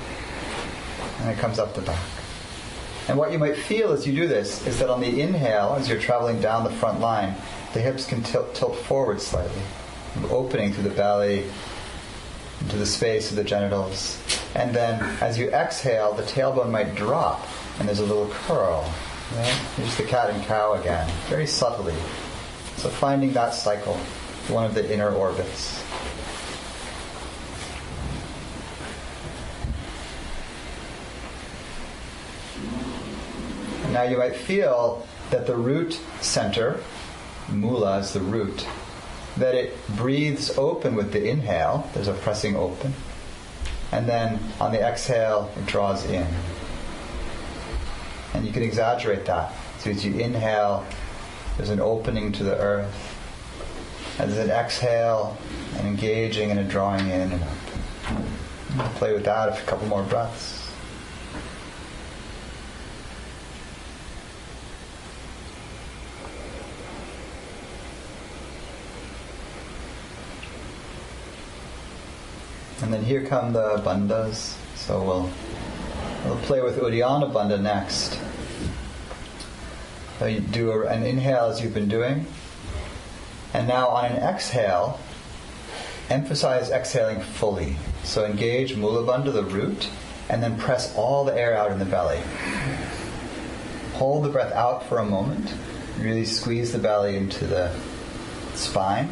And it comes up the back. And what you might feel as you do this is that on the inhale, as you're traveling down the front line, the hips can tilt forward slightly, opening through the belly into the space of the genitals. And then as you exhale, the tailbone might drop and there's a little curl. Right? Here's the cat and cow again, very subtly. So finding that cycle, one of the inner orbits. And now you might feel that the root center, mula is the root, that it breathes open with the inhale. There's a pressing open. And then on the exhale, it draws in. And you can exaggerate that. So as you inhale, there's an opening to the earth. And there's an exhale, an engaging and a drawing in and up. Play with that a couple more breaths. And then here come the bandhas. So we'll play with Uddiyana Bandha next. So you do an inhale as you've been doing. And now on an exhale, emphasize exhaling fully. So engage Mula Bandha, the root, and then press all the air out in the belly. Hold the breath out for a moment. Really squeeze the belly into the spine.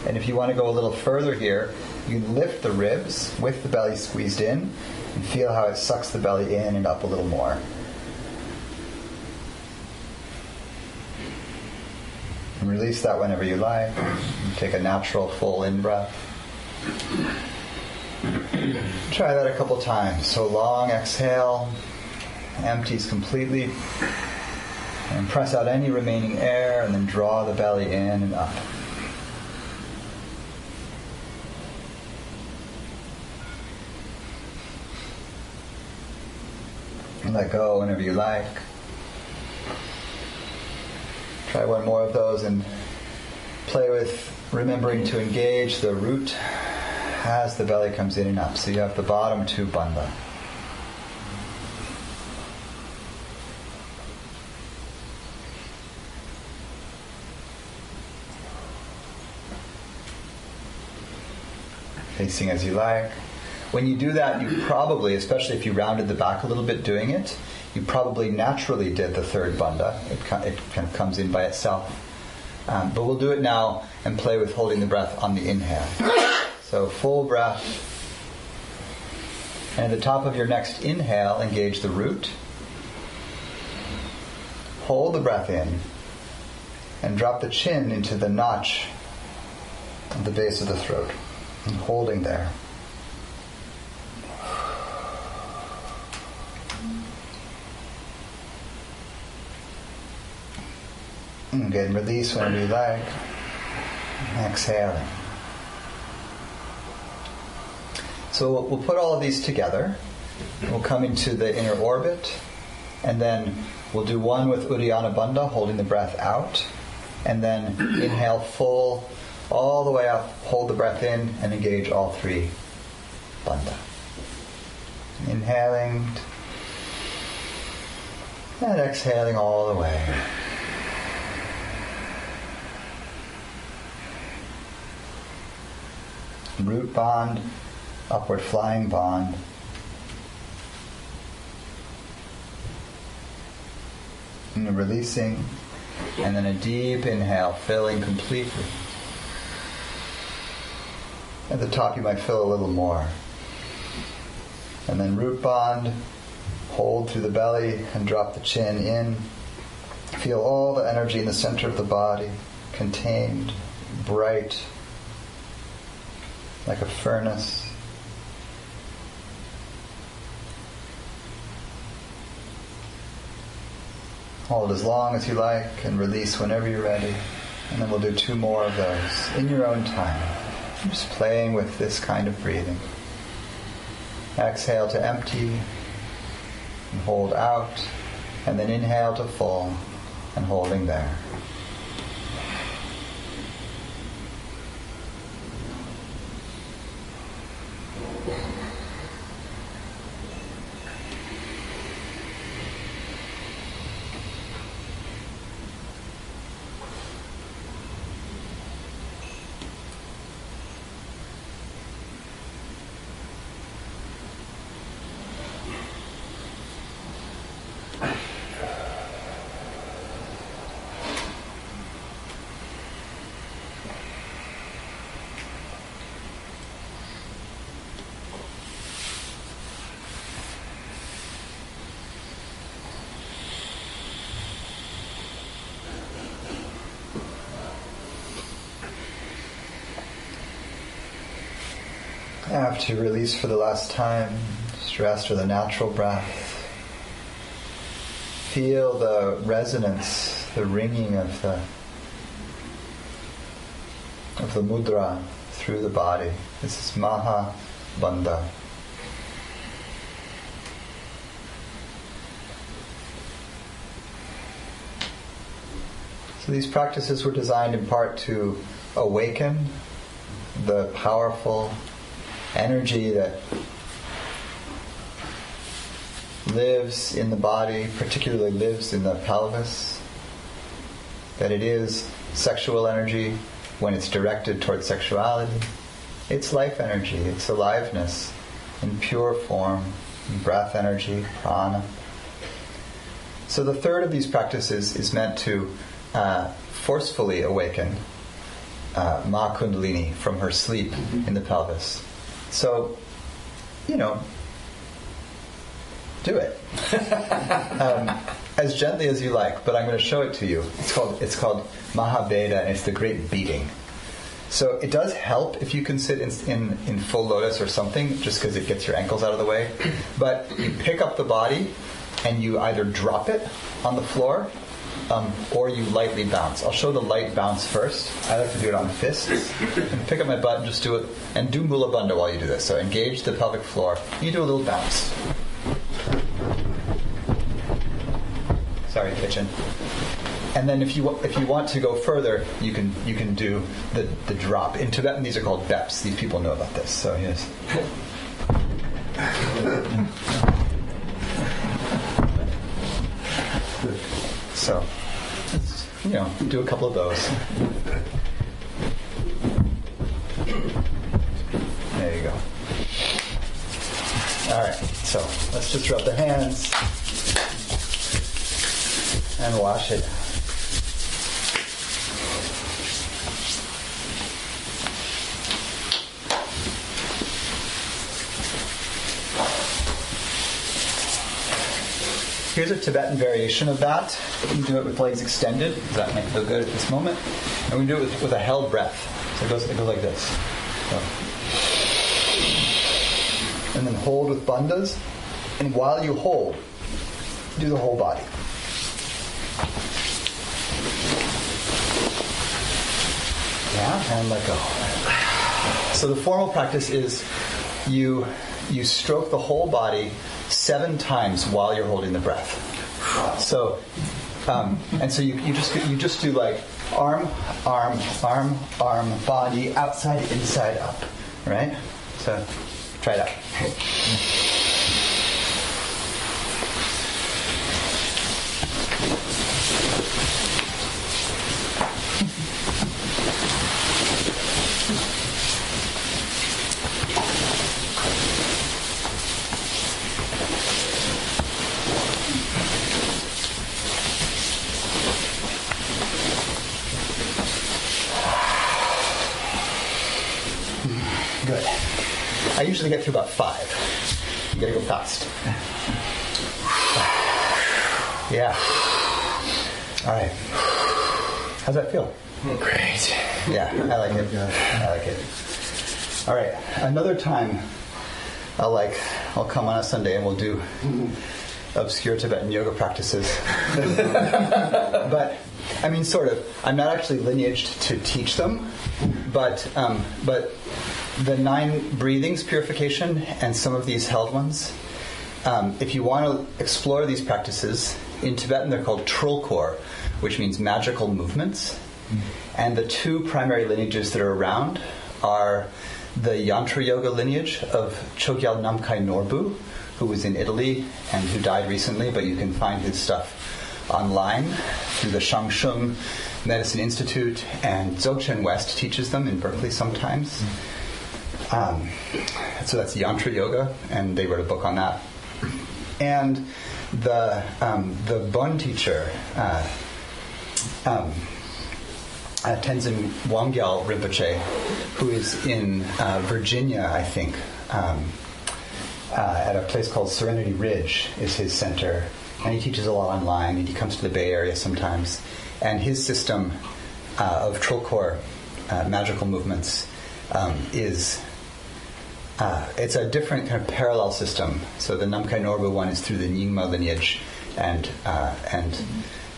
And if you want to go a little further here, you can lift the ribs with the belly squeezed in and feel how it sucks the belly in and up a little more. And release that whenever you like. And take a natural full in-breath. Try that a couple times. So long exhale, empties completely, and press out any remaining air and then draw the belly in and up. And let go whenever you like. Try one more of those and play with remembering to engage the root as the belly comes in and up. So you have the bottom two bandha. Facing as you like. When you do that, you probably, especially if you rounded the back a little bit doing it, you probably naturally did the third bandha. It kind of comes in by itself. But we'll do it now and play with holding the breath on the inhale. So full breath. And at the top of your next inhale, engage the root. Hold the breath in. And drop the chin into the notch at the base of the throat. And holding there. Again, release whenever you like. Exhaling. So we'll put all of these together. We'll come into the inner orbit, and then we'll do one with Uddiyana Bandha, holding the breath out, and then inhale full, all the way up, hold the breath in, and engage all three bandha. Inhaling, and exhaling all the way. Root bond, upward flying bond. And releasing, and then a deep inhale, filling completely. At the top you might fill a little more. And then root bond, hold through the belly and drop the chin in. Feel all the energy in the center of the body, contained, bright, like a furnace. Hold as long as you like and release whenever you're ready. And then we'll do two more of those in your own time. Just playing with this kind of breathing. Exhale to empty and hold out. And then inhale to full and holding there. After you release for the last time, just rest with a natural breath. Feel the resonance, the ringing of the mudra through the body. This is Maha Bandha. So these practices were designed in part to awaken the powerful energy that lives in the body, particularly lives in the pelvis, that it is sexual energy when it's directed towards sexuality. It's life energy, it's aliveness in pure form, breath energy, prana. So the third of these practices is meant to forcefully awaken Ma Kundalini from her sleep in the pelvis. So, do it as gently as you like. But I'm going to show it to you. It's called Mahabeda, and it's the great beating. So it does help if you can sit in full lotus or something, just because it gets your ankles out of the way. But you pick up the body and you either drop it on the floor or you lightly bounce. I'll show the light bounce first. I like to do it on fists. And pick up my butt and just do it. And do Mula Bandha while you do this. So engage the pelvic floor. You do a little bounce. Sorry, kitchen. And then if you want to go further, you can do the drop. In Tibetan, these are called beps. These people know about this. So yes. So, do a couple of those. There you go. All right, so let's just rub the hands and wash it. Here's a Tibetan variation of that. You do it with legs extended. Does that make it feel good at this moment? And we do it with a held breath. So it goes like this. So. And then hold with bandhas. And while you hold, do the whole body. Yeah, and let go. So the formal practice is you stroke the whole body 7 times while you're holding the breath. So, and so you just do like arm, arm, arm, arm, body, outside, inside, up, right? So, try it out. Good. I usually get through about 5. You gotta go fast. Yeah. All right. How's that feel? Great. Yeah, I like it. I like it. All right. Another time, I'll come on a Sunday and we'll do obscure Tibetan yoga practices. But I mean, sort of. I'm not actually lineaged to teach them, but the 9 breathings, purification, and some of these held ones. If you want to explore these practices, in Tibetan they're called trulkor, which means magical movements. And the 2 primary lineages that are around are the Yantra Yoga lineage of Chogyal Namkhai Norbu, who was in Italy and who died recently, but you can find his stuff online through the Shangshung Medicine Institute, and Dzogchen West teaches them in Berkeley sometimes. So that's Yantra Yoga, and they wrote a book on that. And the Bon teacher, Tenzin Wangyal Rinpoche, who is in Virginia, I think, at a place called Serenity Ridge is his center. And he teaches a lot online, and he comes to the Bay Area sometimes. And his system of trulkor, magical movements, is it's a different kind of parallel system. So the Namkhai Norbu one is through the Nyingma lineage, and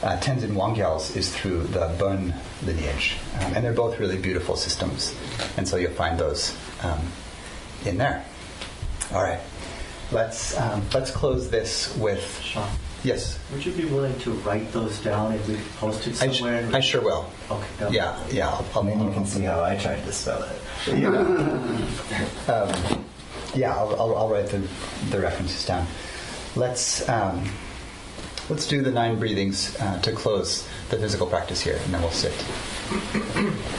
Tenzin Wangyal's is through the Bön lineage. And they're both really beautiful systems. And so you'll find those in there. All right. Let's close this with... Sean, yes? would you be willing to write those down if we post it somewhere? I sure will. Okay. Yeah. And then you can see how I tried to spell it. I'll write the references down. Let's do the 9 breathings to close the physical practice here, and then we'll sit.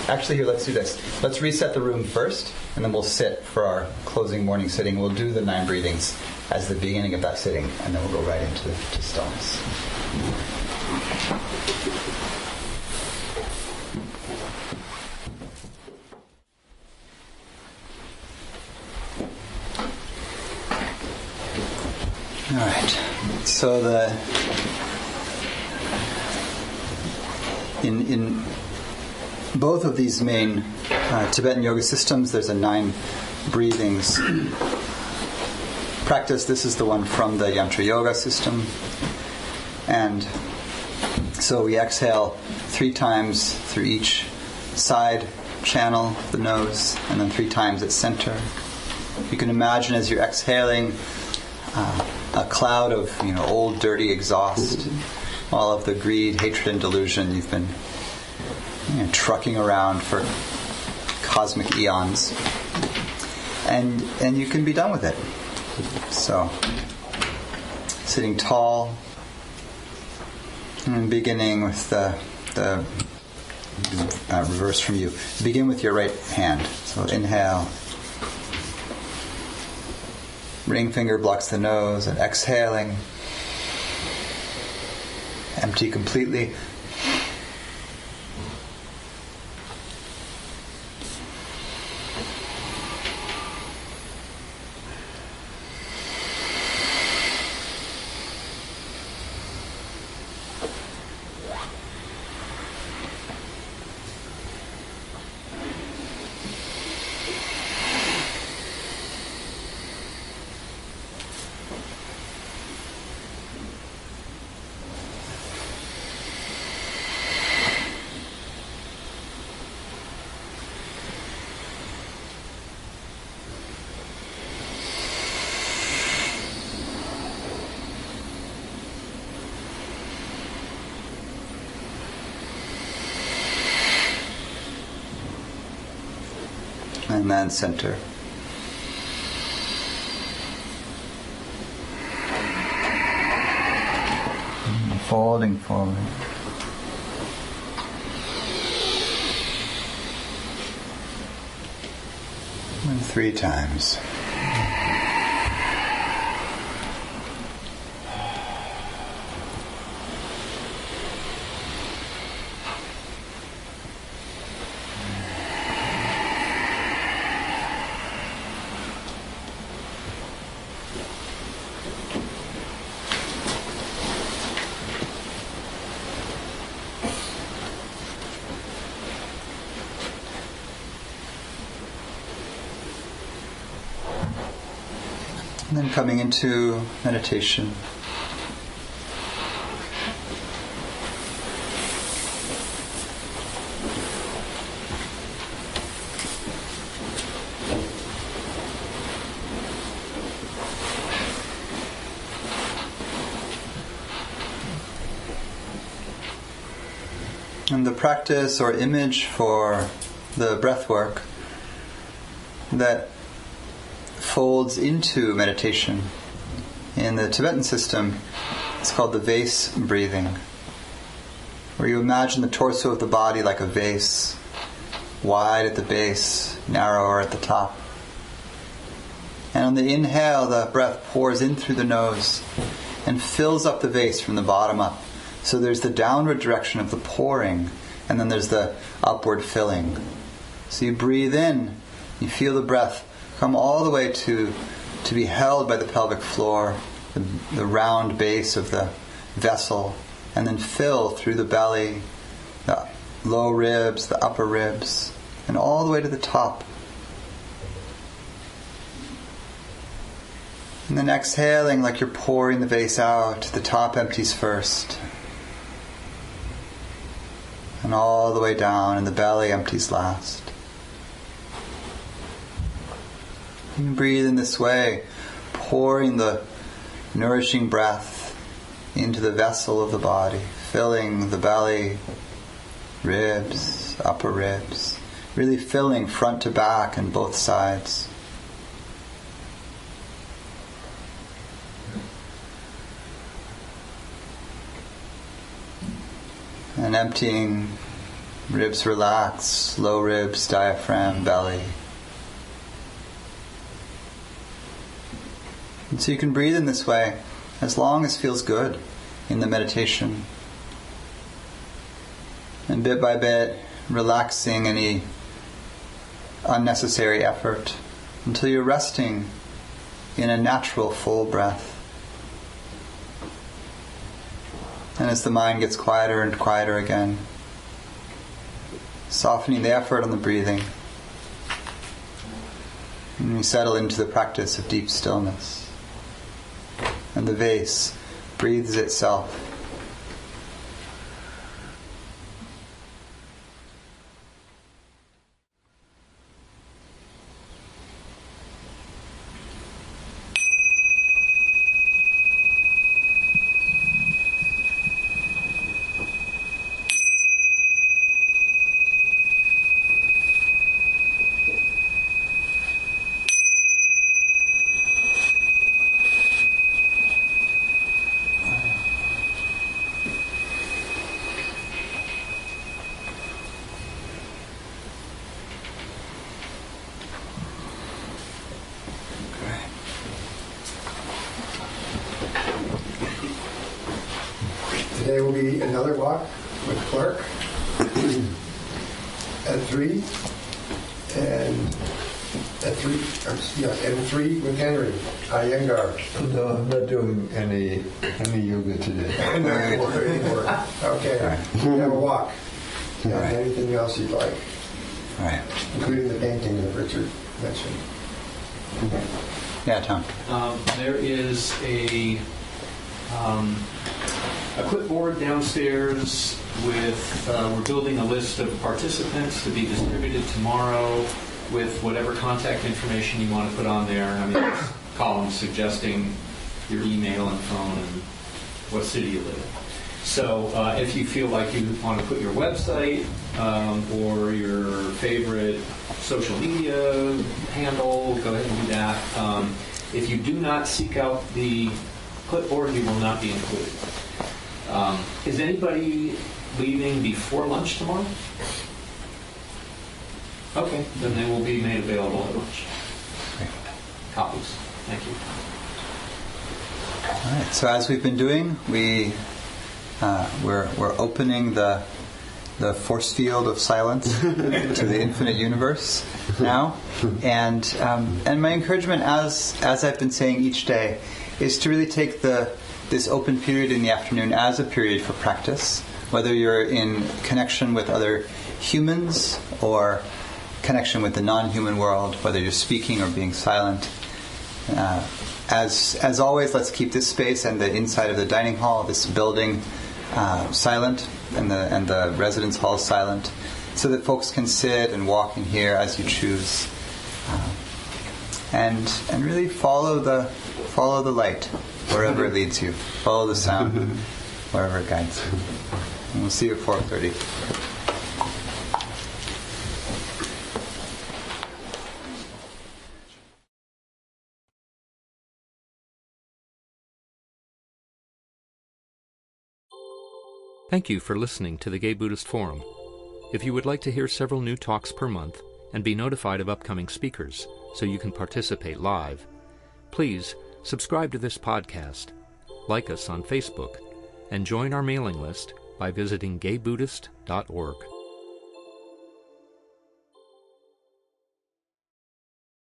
Actually, here, let's do this. Let's reset the room first, and then we'll sit for our closing morning sitting. We'll do the 9 breathings as the beginning of that sitting, and then we'll go right into stillness. All right. So in both of these main Tibetan yoga systems, there's a 9 breathings practice. This is the one from the Yantra Yoga system. And so we exhale 3 times through each side channel of the nose, and then 3 times at center. You can imagine as you're exhaling a cloud of old dirty exhaust, all of the greed, hatred, and delusion you've been trucking around for cosmic eons, and you can be done with it. So, sitting tall, and beginning with the reverse from you. Begin with your right hand. So inhale. Ring finger blocks the nose, and exhaling. Empty completely. And then center. Folding forward. And 3 times. And then coming into meditation. And the practice or image for the breath work that folds into meditation in the Tibetan system, it's called the vase breathing, where you imagine the torso of the body like a vase, wide at the base, narrower at the top. And on the inhale, the breath pours in through the nose and fills up the vase from the bottom up. So there's the downward direction of the pouring, and then there's the upward filling. So you breathe in, you feel the breath come all the way to be held by the pelvic floor, the round base of the vessel, and then fill through the belly, the low ribs, the upper ribs, and all the way to the top. And then exhaling like you're pouring the vase out. The top empties first. And all the way down, and the belly empties last. You can breathe in this way, pouring the nourishing breath into the vessel of the body, filling the belly, ribs, upper ribs, really filling front to back and both sides. And emptying, ribs relax, low ribs, diaphragm, belly. And so you can breathe in this way as long as feels good in the meditation. And bit by bit, relaxing any unnecessary effort until you're resting in a natural full breath. And as the mind gets quieter and quieter again, softening the effort on the breathing, and we settle into the practice of deep stillness. And the vase breathes itself. Today will be another walk with Clark at 3, and at 3 with Henry Iyengar. No, I'm not doing any yoga today. No anymore. Okay, we have a walk. And anything else you'd like, including the painting that Richard mentioned. Yeah, Tom. There is a clipboard downstairs with, we're building a list of participants to be distributed tomorrow with whatever contact information you want to put on there. I mean, there's columns suggesting your email and phone and what city you live in. So if you feel like you want to put your website or your favorite social media handle, go ahead and do that. If you do not seek out the clipboard, you will not be included. Is anybody leaving before lunch tomorrow? Okay, then they will be made available at lunch. Great. Copies. Thank you. All right. So as we've been doing, we're opening the force field of silence to the infinite universe now, and my encouragement, as I've been saying each day, is to really take this open period in the afternoon as a period for practice, whether you're in connection with other humans or connection with the non-human world, whether you're speaking or being silent. As always, let's keep this space and the inside of the dining hall, this building, silent, and the residence hall silent, so that folks can sit and walk in here as you choose, and really follow the light wherever it leads you. Follow the sound wherever it guides you. And we'll see you at 4:30. Thank you for listening to the Gay Buddhist Forum. If you would like to hear several new talks per month and be notified of upcoming speakers so you can participate live, please subscribe to this podcast, like us on Facebook, and join our mailing list by visiting gaybuddhist.org.